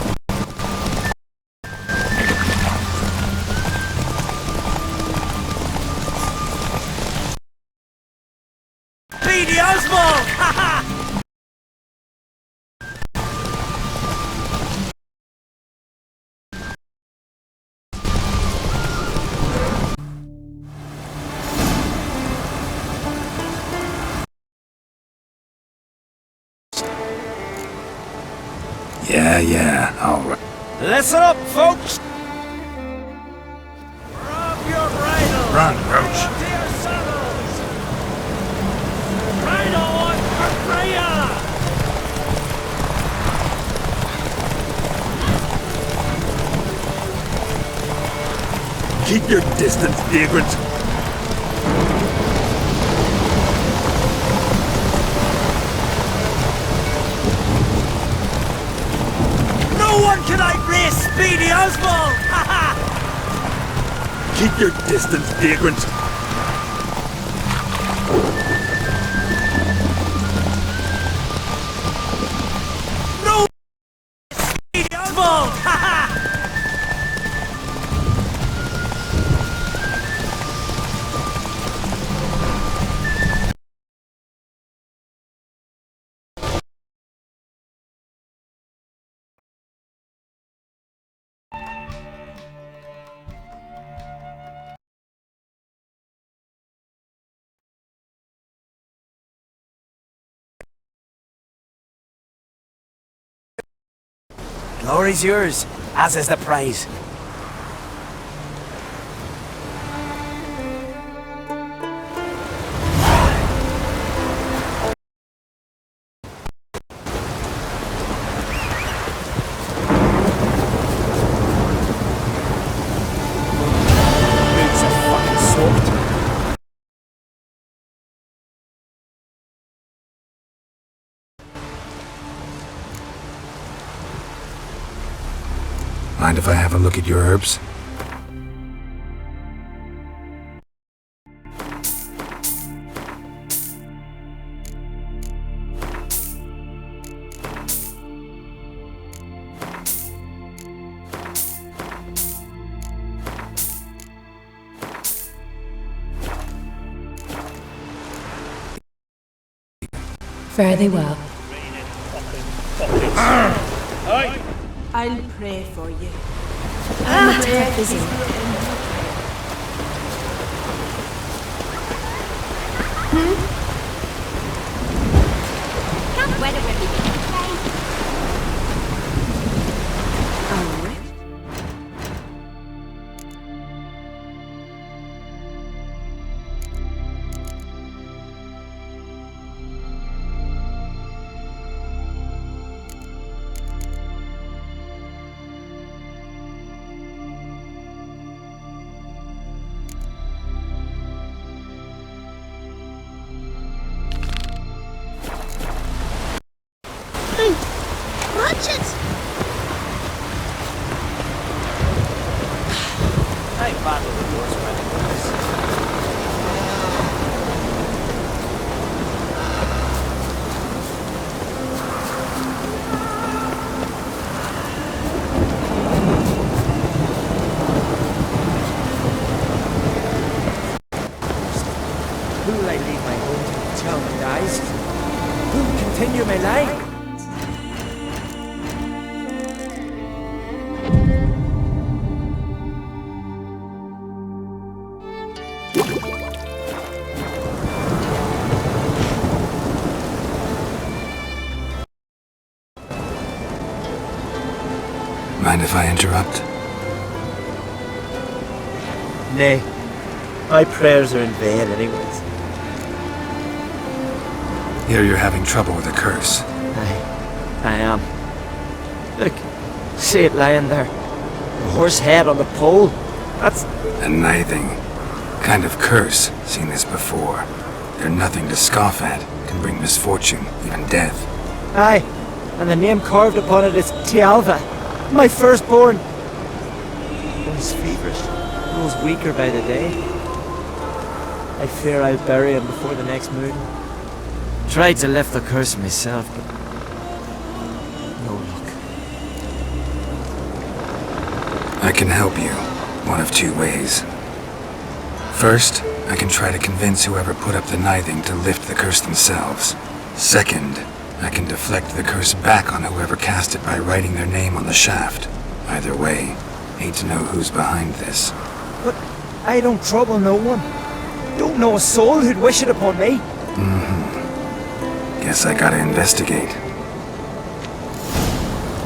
Speedy Oswald! Ha ha! Yeah, I'll ride. Listen up, folks! Run, Roach. Right on for Freya! Keep your distance, vagrant. No one can outrace Speedy Oswald! Ha ha! Keep your distance, vagrant. No! Speedy Oswald! Ha ha! Glory's yours, as is the prize. Mind if I have a look at your herbs? Fare thee well. I'll pray for you. I'm a tad busy. Can't weather when we get Watch it! I battled with worse wedding. Who will I leave my home to tell my dies? Who will continue my life? Mind if I interrupt? Nay, my prayers are in vain anyways. Here you're having trouble with a curse. I am. Look, see it lying there. A horse head on the pole. That's... A nithing kind of curse. Seen this before. They're nothing to scoff at. Can bring misfortune, even death. Aye, and the name carved upon it is Tialva, my firstborn. He's feverish, grows weaker by the day. I fear I'll bury him before the next moon. Tried to lift the curse myself, but no luck. I can help you, one of two ways. First, I can try to convince whoever put up the nithing to lift the curse themselves. Second, I can deflect the curse back on whoever cast it by writing their name on the shaft. Either way, hate to know who's behind this. But I don't trouble no one. Don't know a soul who'd wish it upon me. Guess I gotta investigate.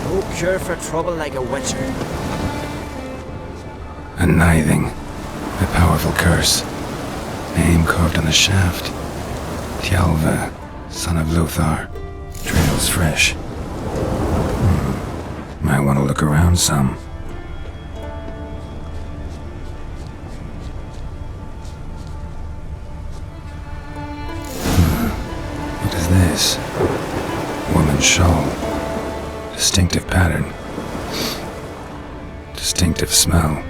No cure for trouble like a witcher. A nithing. A powerful curse. Name carved on the shaft. Tialva, son of Lothar. Trails fresh. Might want to look around some. What is this? Woman's shawl. Distinctive pattern. Distinctive smell.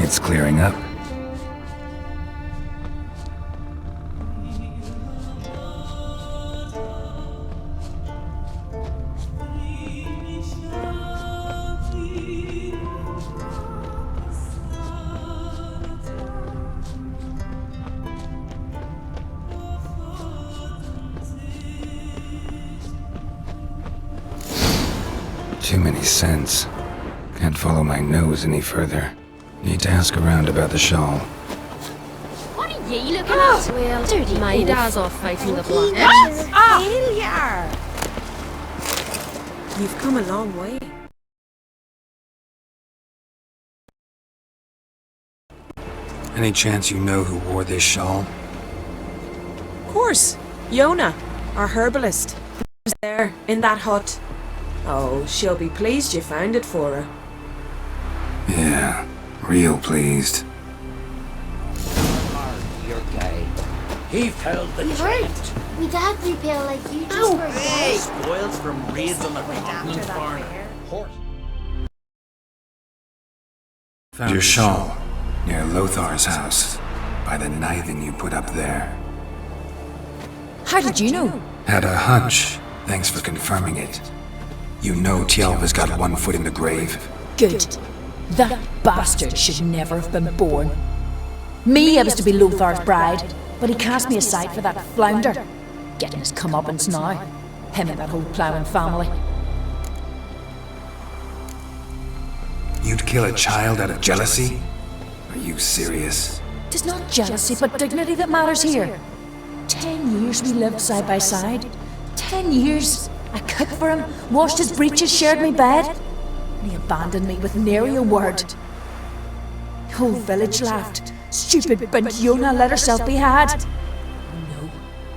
It's clearing up. Too many scents. Can't follow my nose any further. Need to ask around about the shawl. What are you looking at? Well, Dirty my wolf. dad's off fighting the black. Failure! You've come a long way. Any chance you know who wore this shawl? Of course. Yona, our herbalist. Was there, in that hut. Oh, she'll be pleased you found it for her. Yeah, real pleased. He felled the giant. Me dad repel like you just were dead. Spoils from raids on the continent farm. Horse. Found your shawl near Lothar's house, by the kniving you put up there. How did you know? Had a hunch. Thanks for confirming it. You know Tjalva's got one foot in the grave. Good. That bastard should never have been born. Me, I was to be Lothar's bride, but he cast me aside for that flounder. Getting his comeuppance now. Him and that whole ploughing family. You'd kill a child out of jealousy? Are you serious? It's not jealousy, but dignity that matters here. 10 years we lived side by side. 10 years. I cooked for him, washed his breeches, shared my bed. And he abandoned me with nary a word. The whole village laughed. Stupid bint Yona let herself be had. No,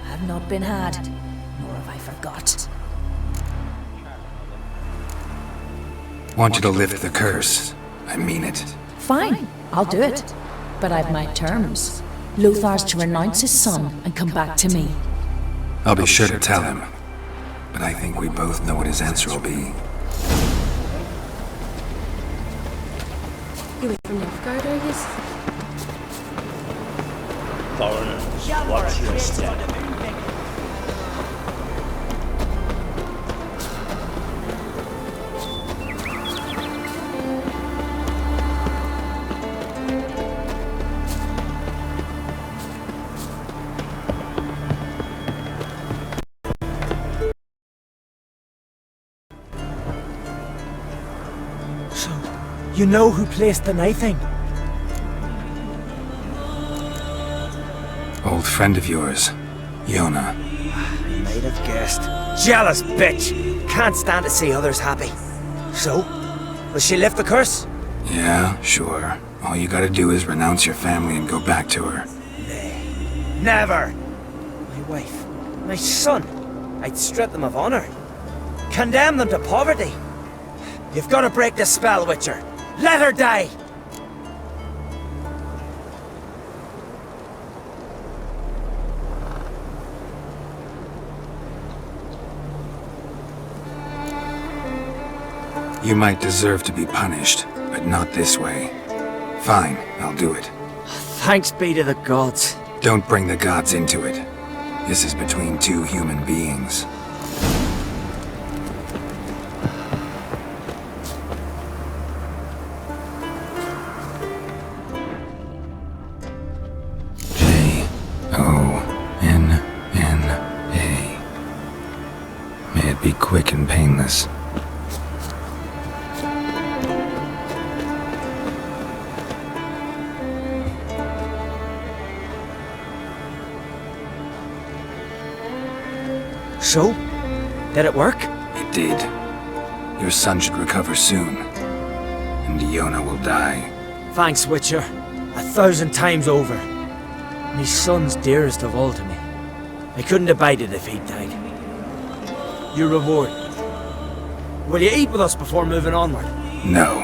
I have not been had, nor have I forgot. Want you to lift the curse. I mean it. Fine, I'll do it. But I've my terms. Lothar's to renounce his son and come back to me. I'll be sure to tell him. But I think we both know what his answer will be. You went from Nilfgaard, are you? Foreigners, watch your step. You know who placed the knifing? Old friend of yours, Yona. I might have guessed. Jealous bitch! Can't stand to see others happy. So, will she lift the curse? Yeah, sure. All you gotta do is renounce your family and go back to her. Never! My wife, my son, I'd strip them of honor. Condemn them to poverty. You've got to break the spell, Witcher. Let her die! You might deserve to be punished, but not this way. Fine, I'll do it. Thanks be to the gods. Don't bring the gods into it. This is between two human beings. J-O-N-N-A. May it be quick and painless. So? Did it work? It did. Your son should recover soon. And Yona will die. Thanks, Witcher. 1,000 times over. My son's dearest of all to me. I couldn't abide it if he died. Your reward. Will you eat with us before moving onward? No.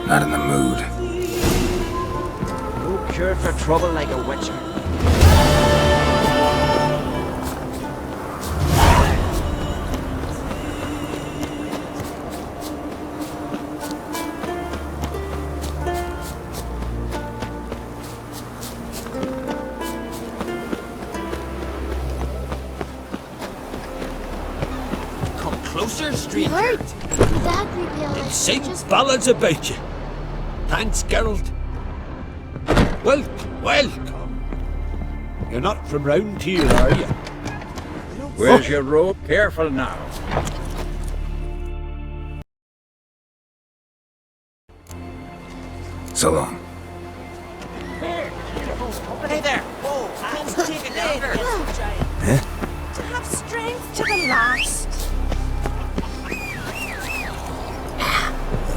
Not in the mood. No cure for trouble like a Witcher. Closer, stranger. Dad repel like Sing ballads about you. Thanks, Geralt. Welcome. You're not from round here, are you? Where's your rope? Careful now. So long. Hey there! Whoa! I'll take it down there. Huh? To have strength to the last.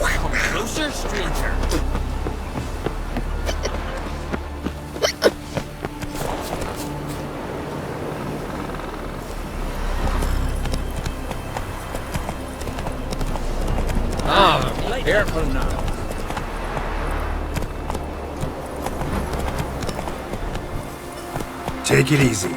Come closer, stranger. Careful now. Take it easy.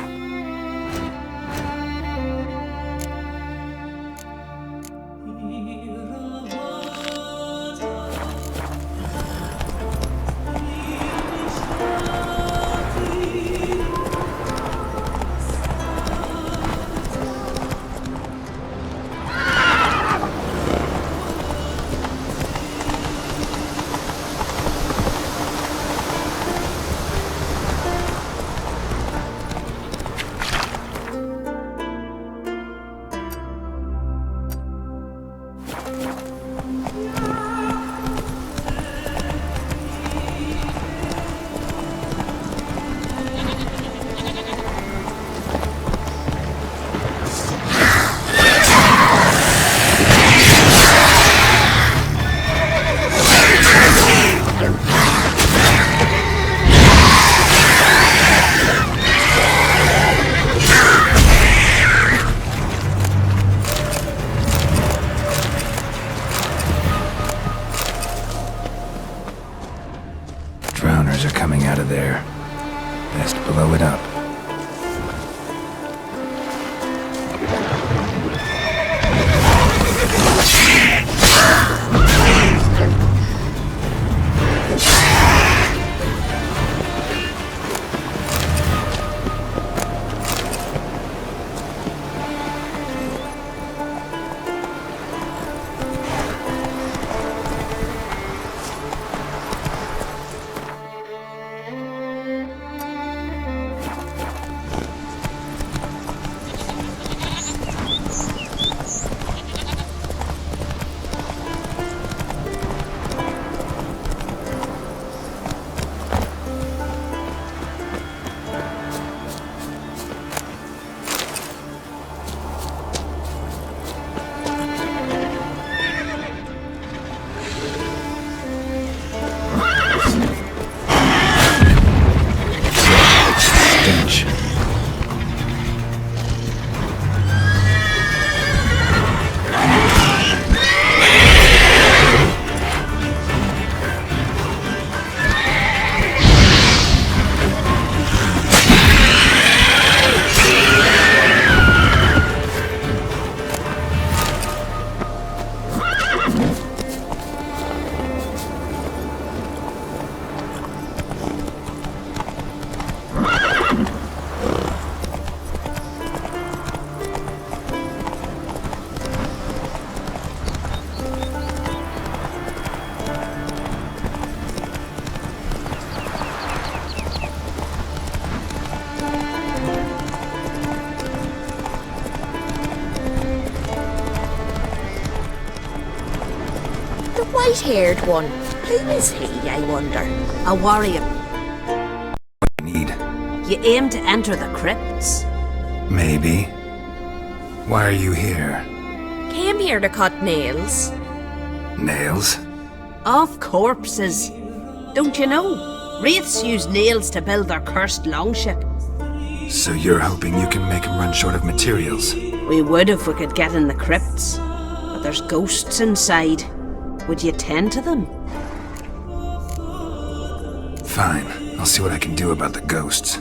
Drowners are coming out of there. Best blow it up. White-haired one. Who is he, I wonder? A warrior. Need? You aim to enter the crypts? Maybe. Why are you here? Came here to cut nails. Nails? Off corpses. Don't you know? Wraiths use nails to build their cursed longship. So you're hoping you can make them run short of materials? We would if we could get in the crypts. But there's ghosts inside. Would you tend to them? Fine. I'll see what I can do about the ghosts.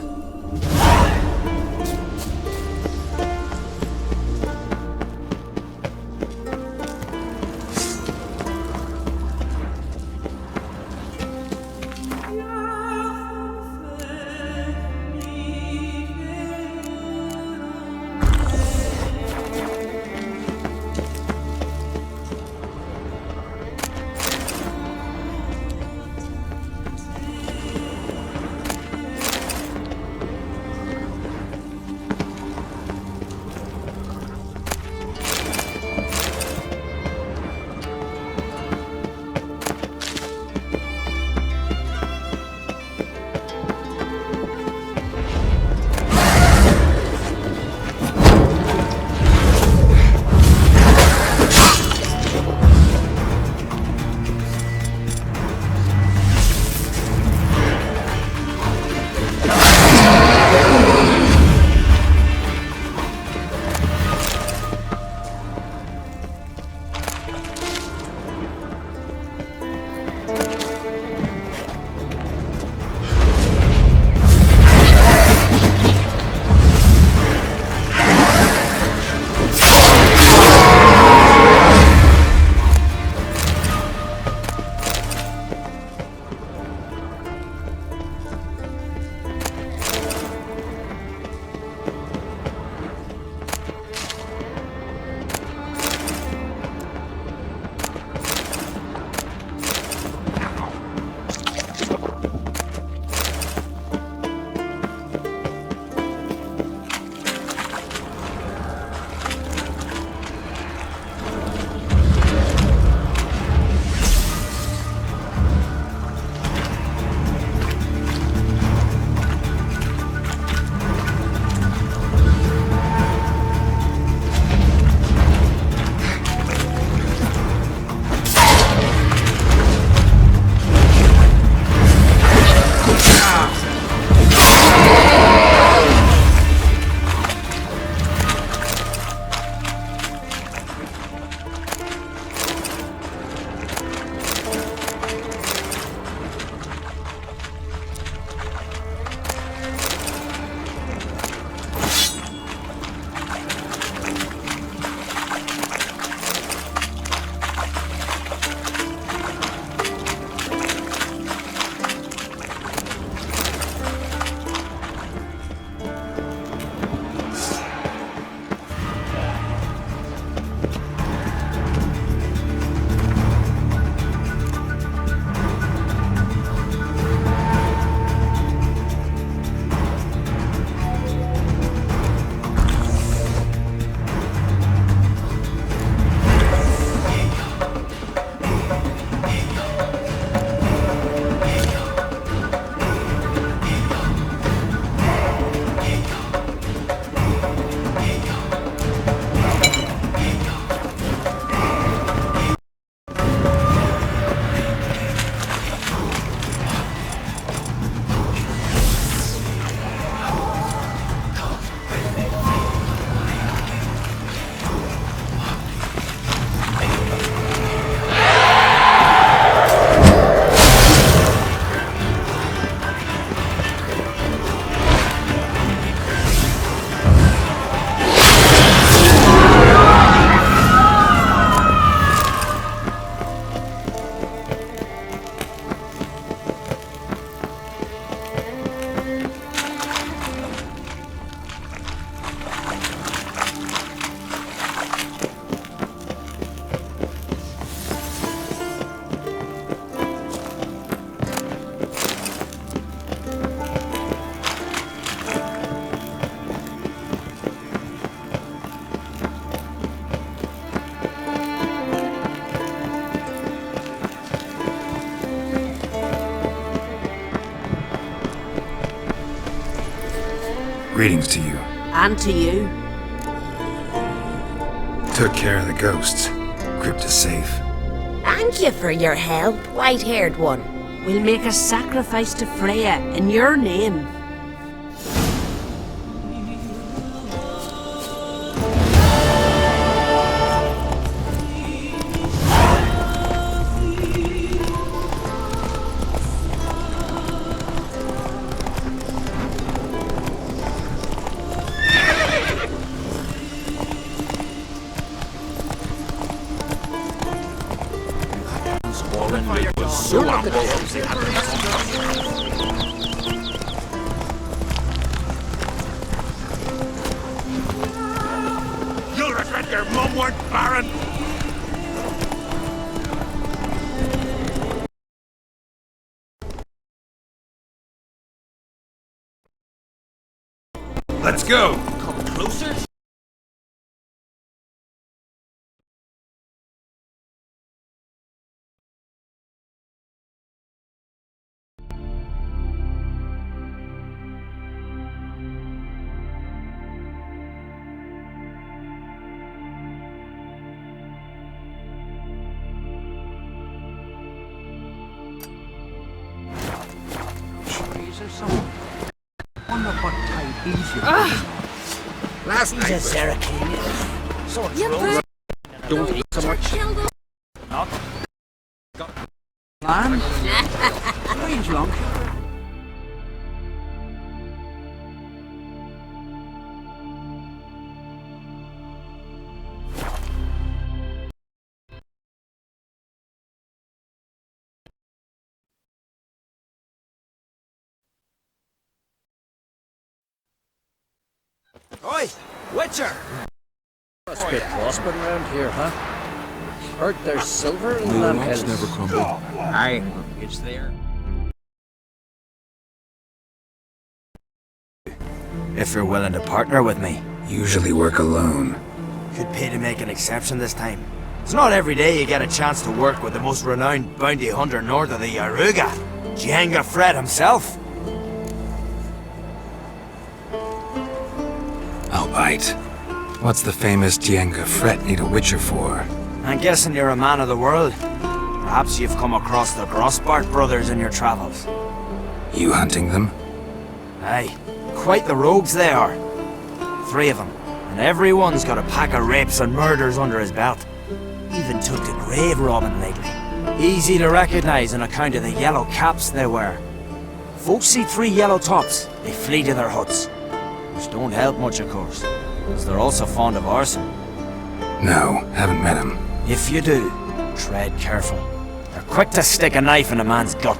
Greetings to you. And to you. Took care of the ghosts. Crypt is safe. Thank you for your help, white-haired one. We'll make a sacrifice to Freya in your name. You'll regret your mum weren't barren! Let's go! Come closer? Last night Jesus, Sarah so don't eat so much. Not got plan. Queen's drunk. Oi, Witcher! Must be prospering around here, huh? Heard there's silver in them hills. never crumble. Aye, it's there. If you're willing to partner with me. Usually work alone. Could pay to make an exception this time. It's not every day you get a chance to work with the most renowned bounty hunter north of the Yaruga, Jenga Fred himself. I'll bite. What's the famous Jenga Fret need a witcher for? I'm guessing you're a man of the world. Perhaps you've come across the Grossbart brothers in your travels. You hunting them? Aye, quite the rogues they are. 3 of them, and everyone's got a pack of rapes and murders under his belt. Even took to grave robbing lately. Easy to recognize on account of the yellow caps they wear. Folks see 3 yellow tops, they flee to their huts. Which don't help much, of course, as they're also fond of arson. No, haven't met him. If you do, tread careful. They're quick to stick a knife in a man's gut,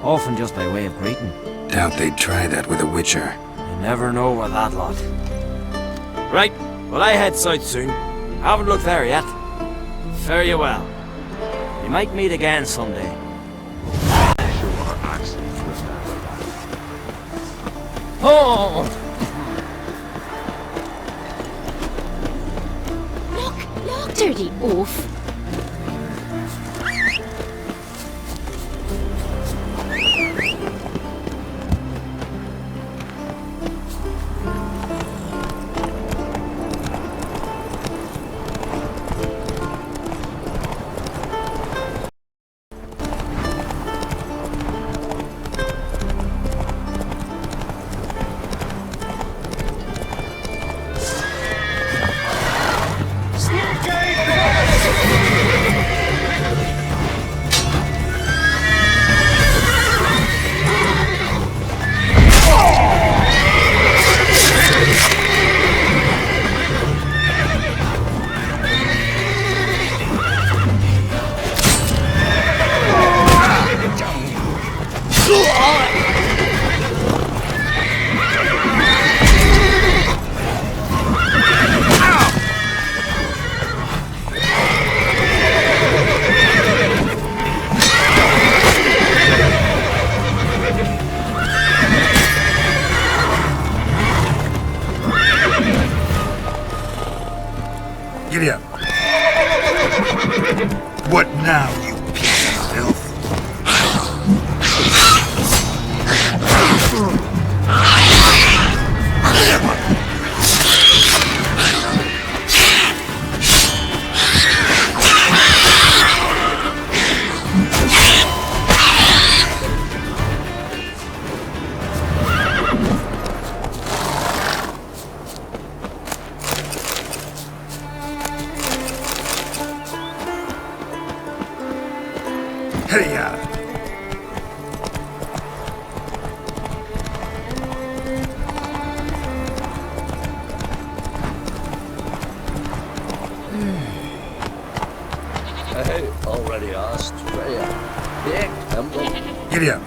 often just by way of greeting. Doubt they'd try that with a witcher. You never know with that lot. Right, well I head south soon. Haven't looked there yet. Fare you well. We might meet again someday. Oh! Look, dirty oaf. Giddy up. What now, you piece of filth? already asked. Freya. Take them. Giddy up.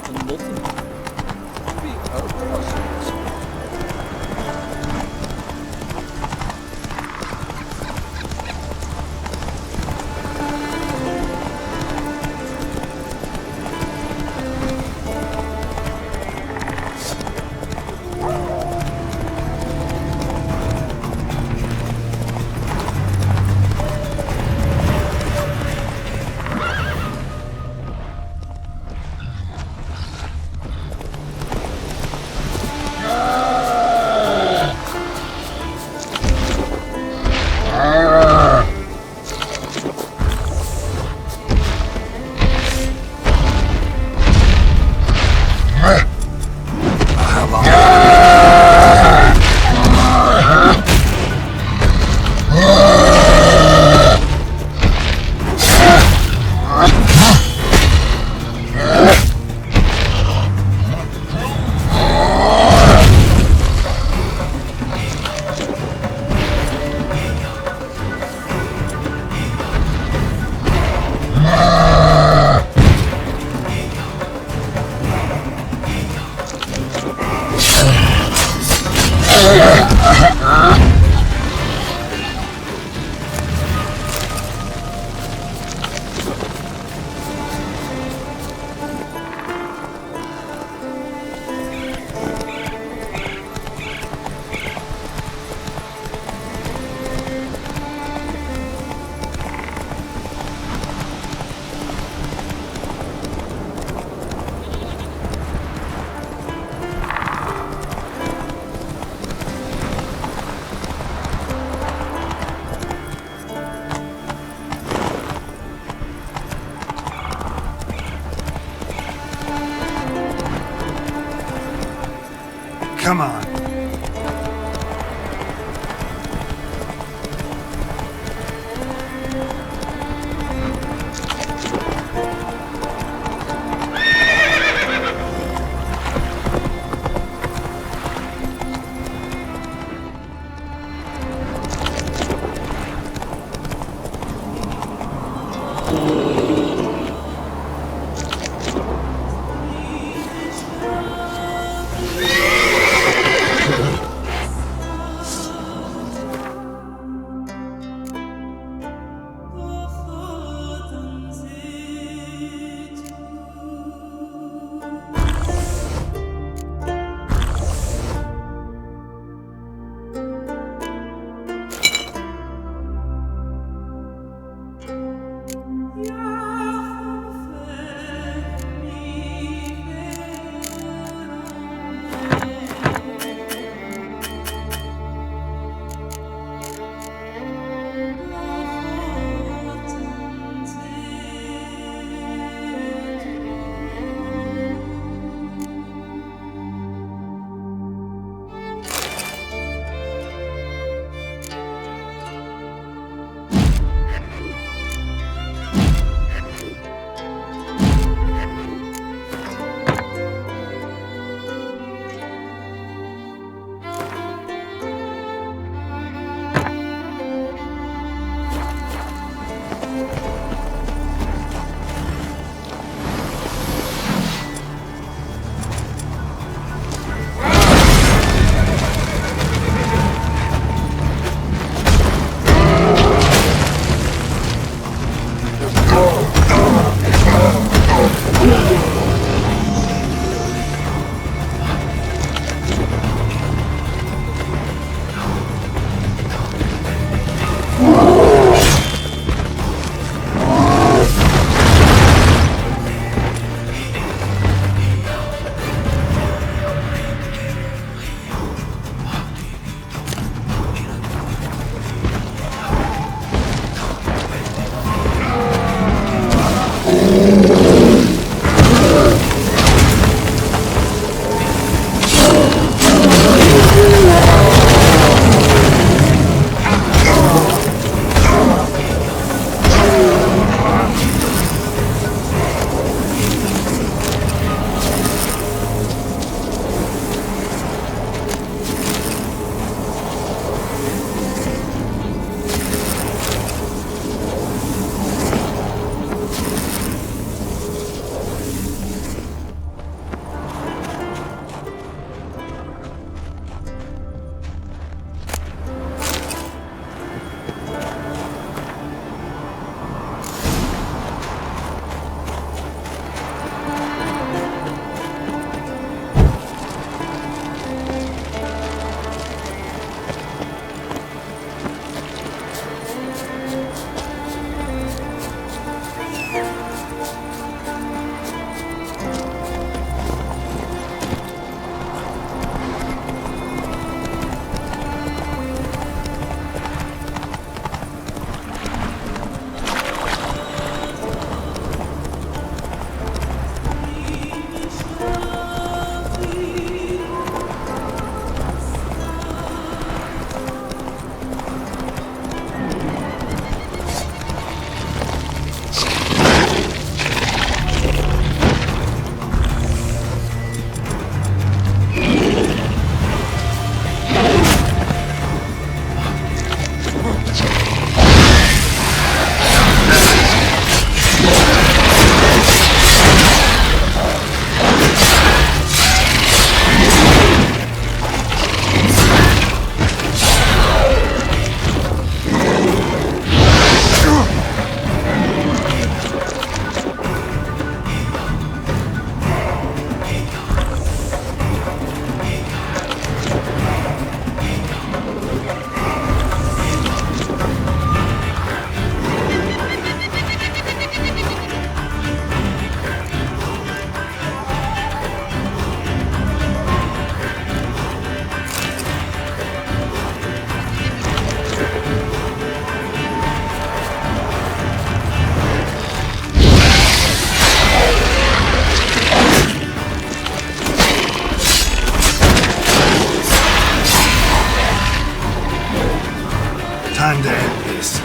Time to end this.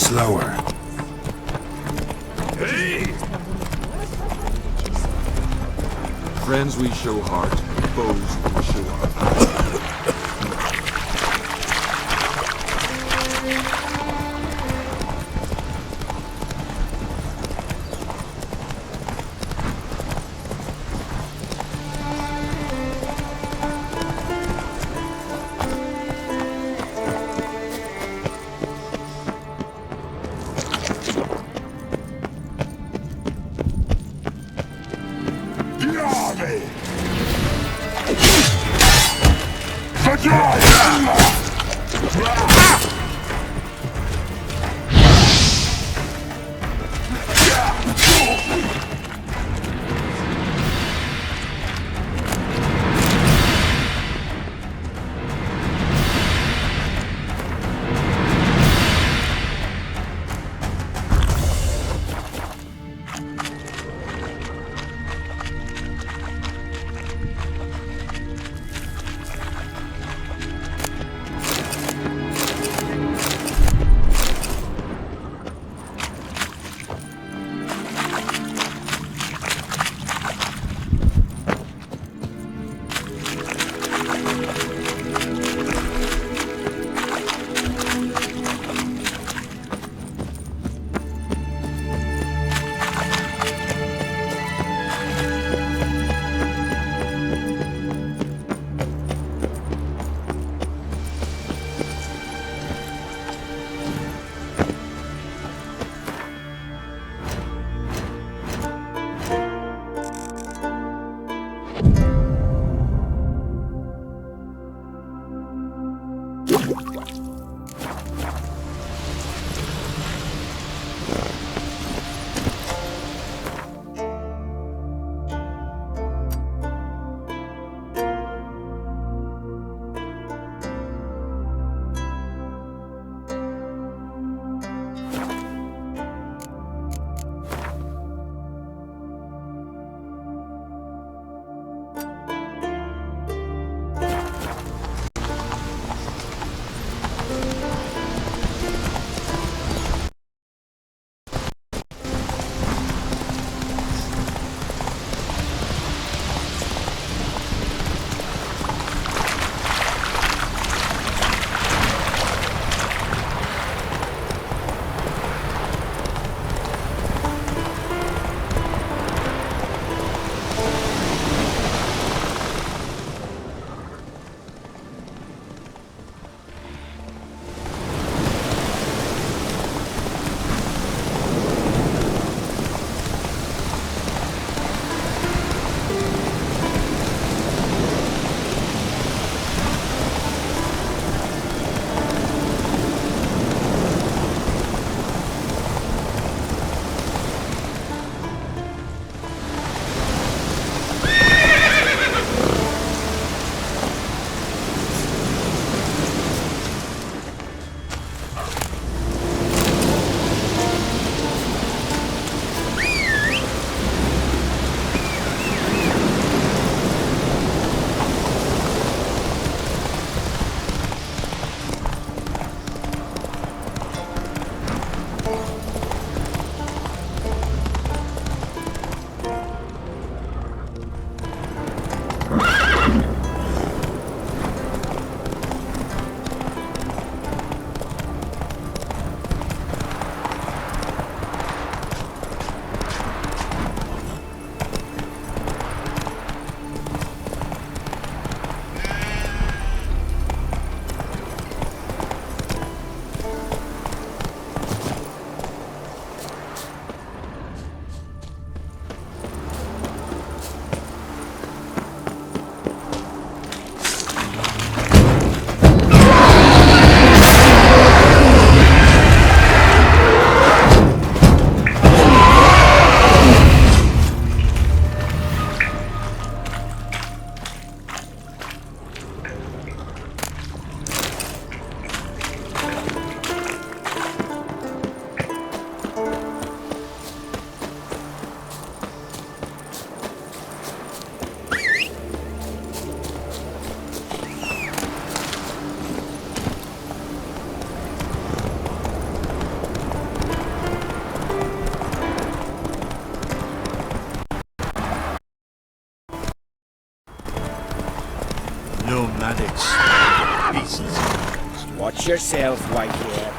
Slower. Friends we show heart, foes we show our village. Pieces. Watch yourself, Whitehair.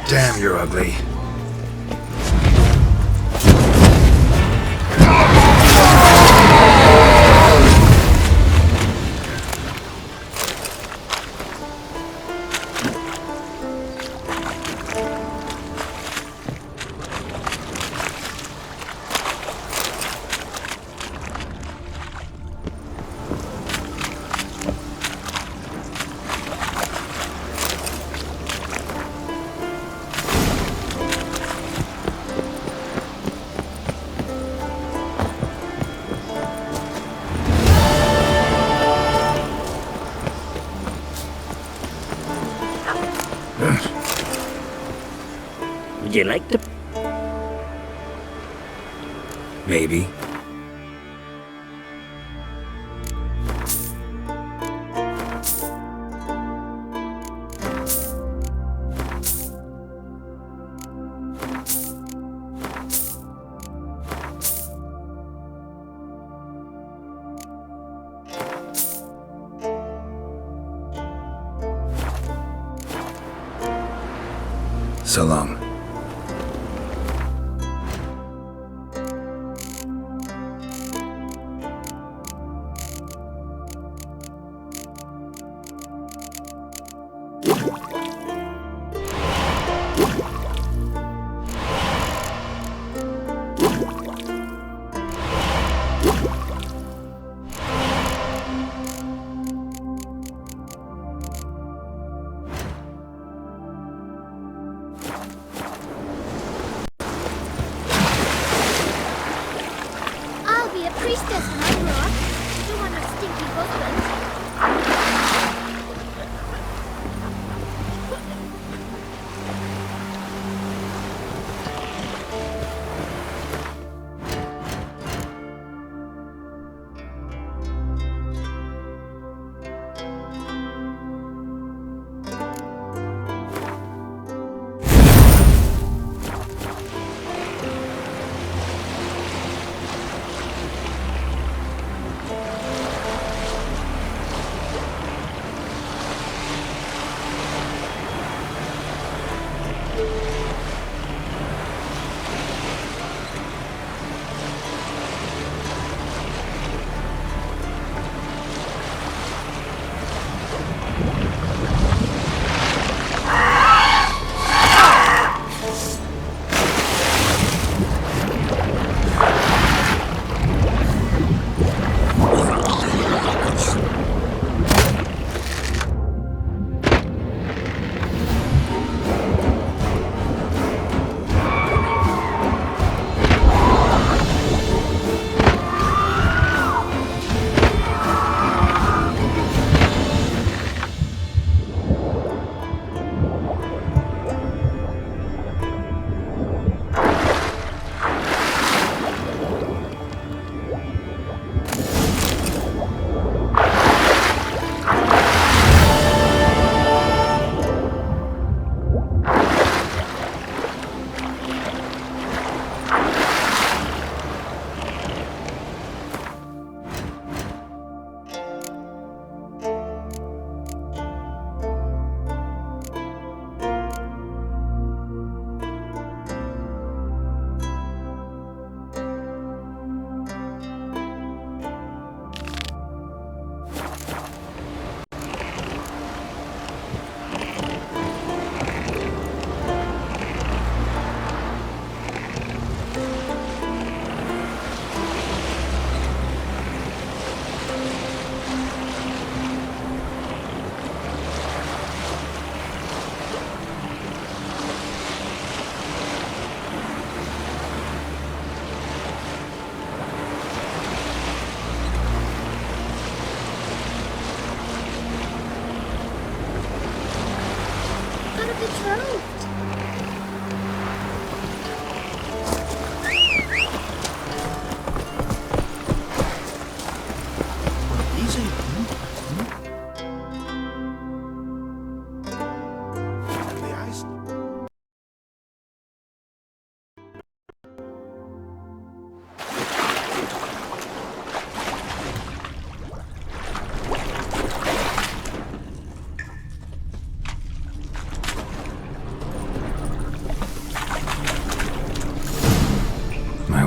Damn, you're ugly. Would you like to? Maybe. So long. Priestess when I grow up. Don't want no stinky husband.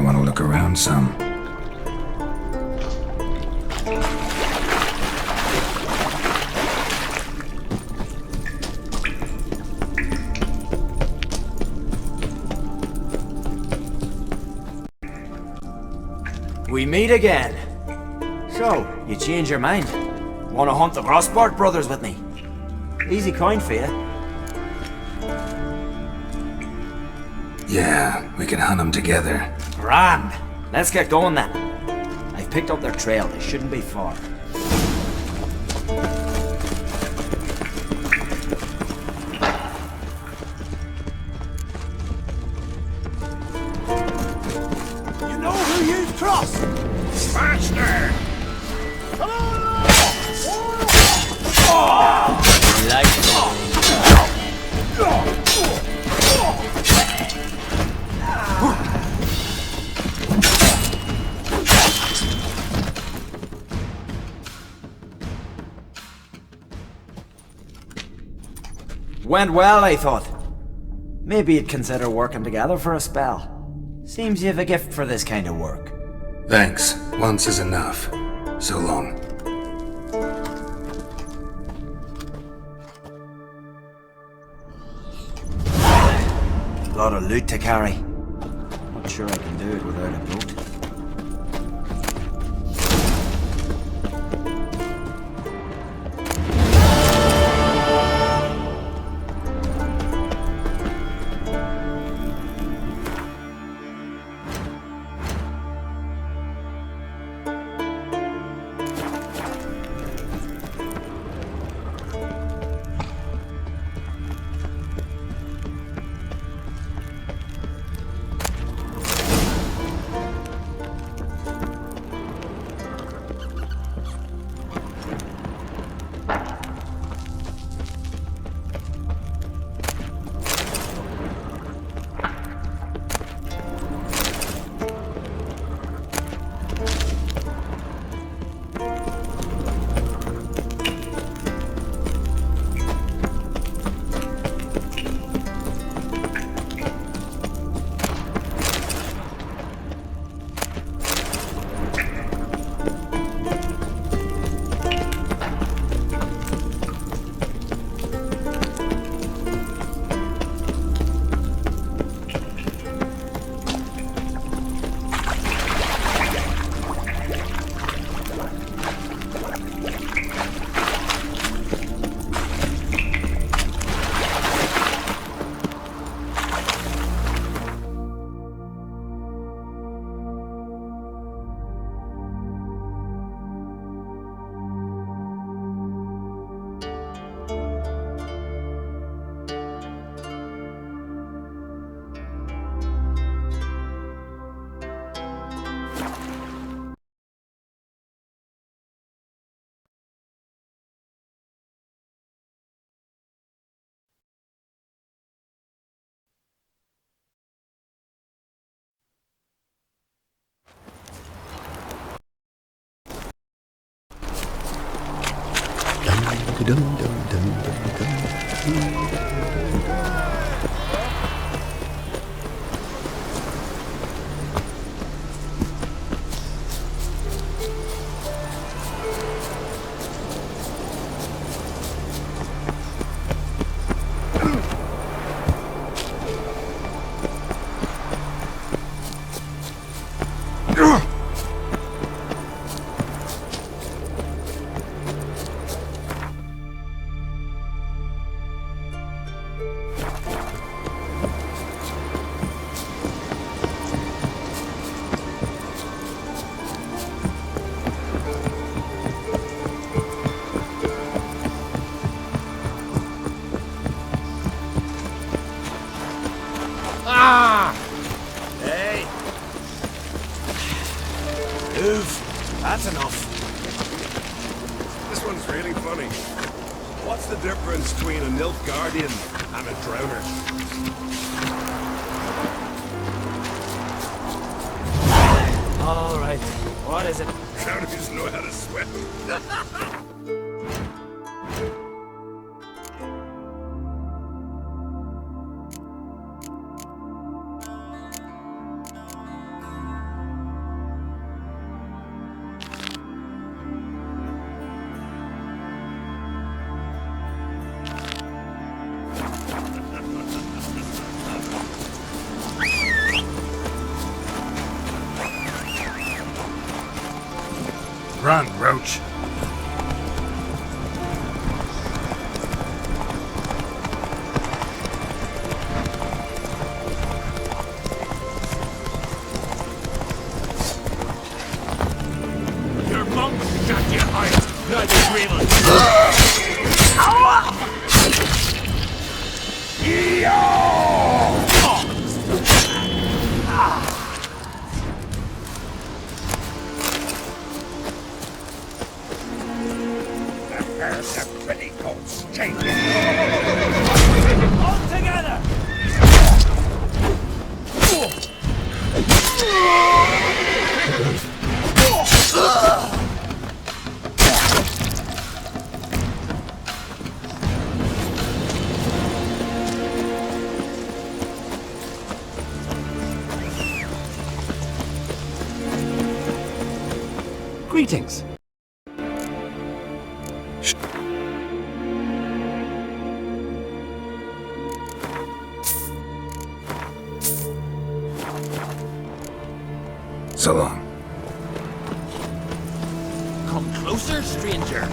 want to look around some. We meet again. So, you change your mind? Want to hunt the Grossport brothers with me? Easy coin for you. Yeah, we can hunt them together. Grand! Let's get going then. I've picked up their trail. They shouldn't be far. You know who you trust! Faster! Went well, I thought. Maybe you'd consider working together for a spell. Seems you have a gift for this kind of work. Thanks. Once is enough. So long. A lot of loot to carry. Not sure I can do it without a boat. Hey! Move. That's enough. This one's really funny. What's the difference between a Nilfgaardian and a drowner? All right. What is it? Drowners know how to swim. Run, Roach. Your monk shut your eyes, not the grievous. The pretty coats changing. All together! Greetings. So long. Come closer, stranger.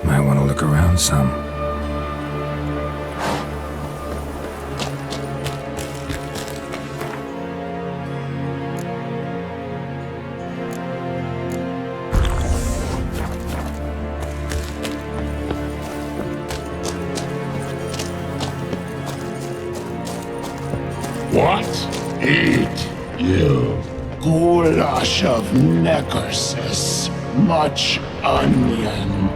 Might want to look around some. What? Eat, you goulash of necklaces, much onion.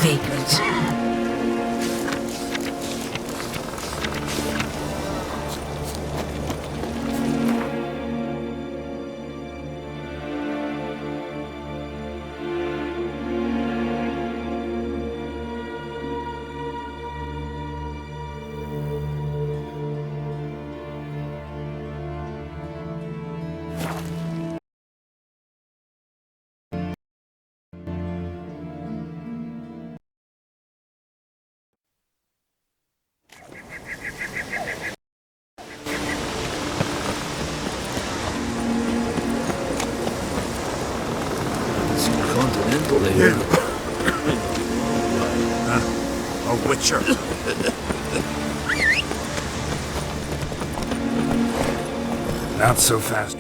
vagrant. Yeah. A witcher. Not so fast.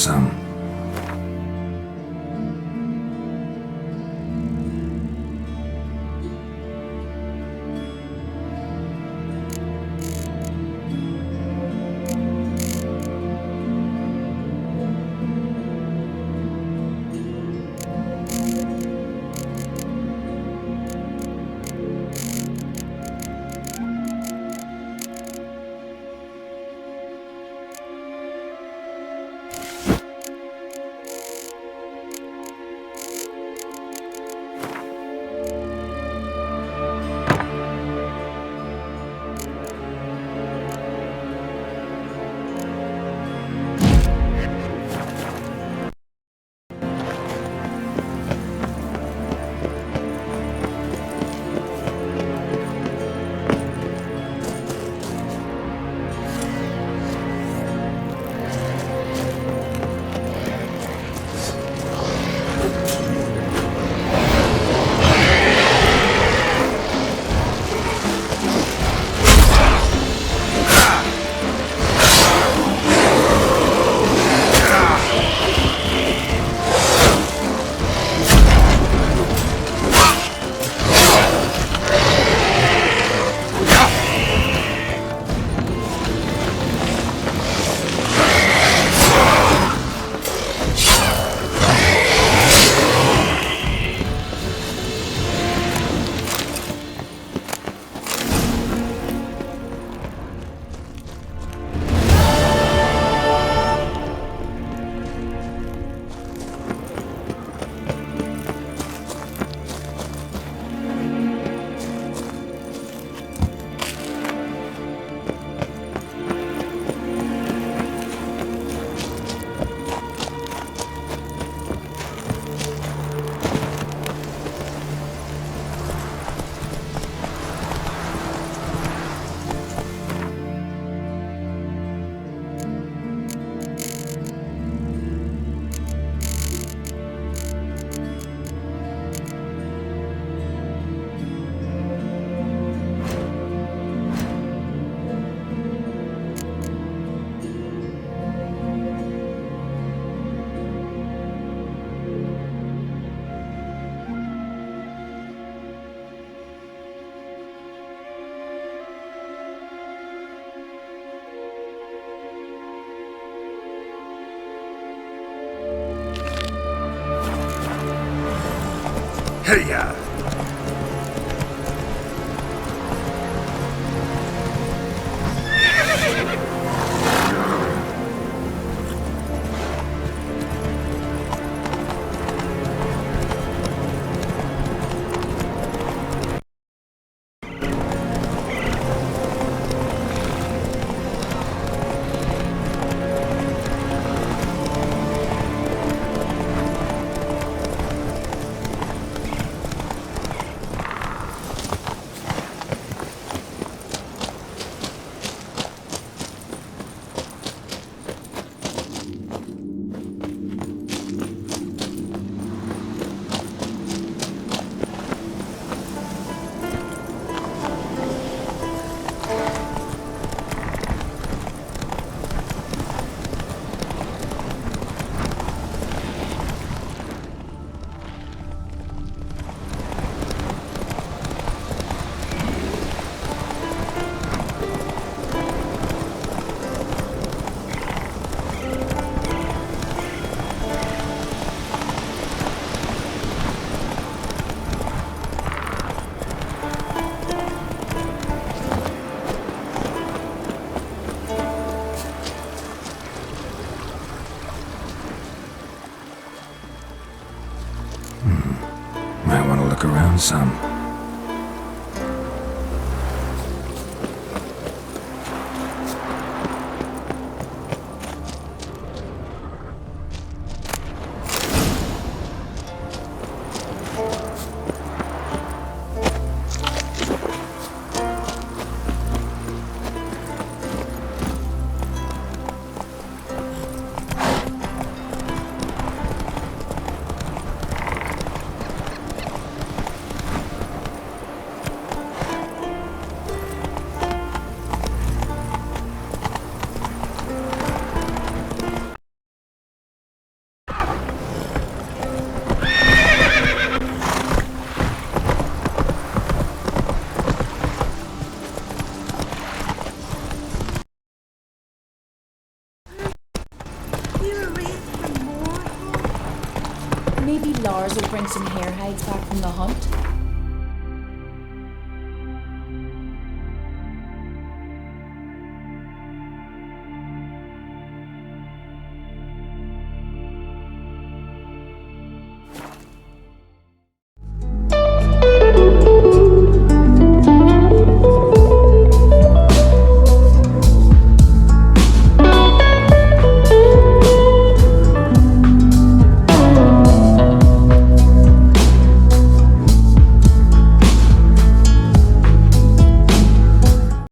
some. Hey-ya! Might want to look around some. Lars will bring some hare hides back from the hunt.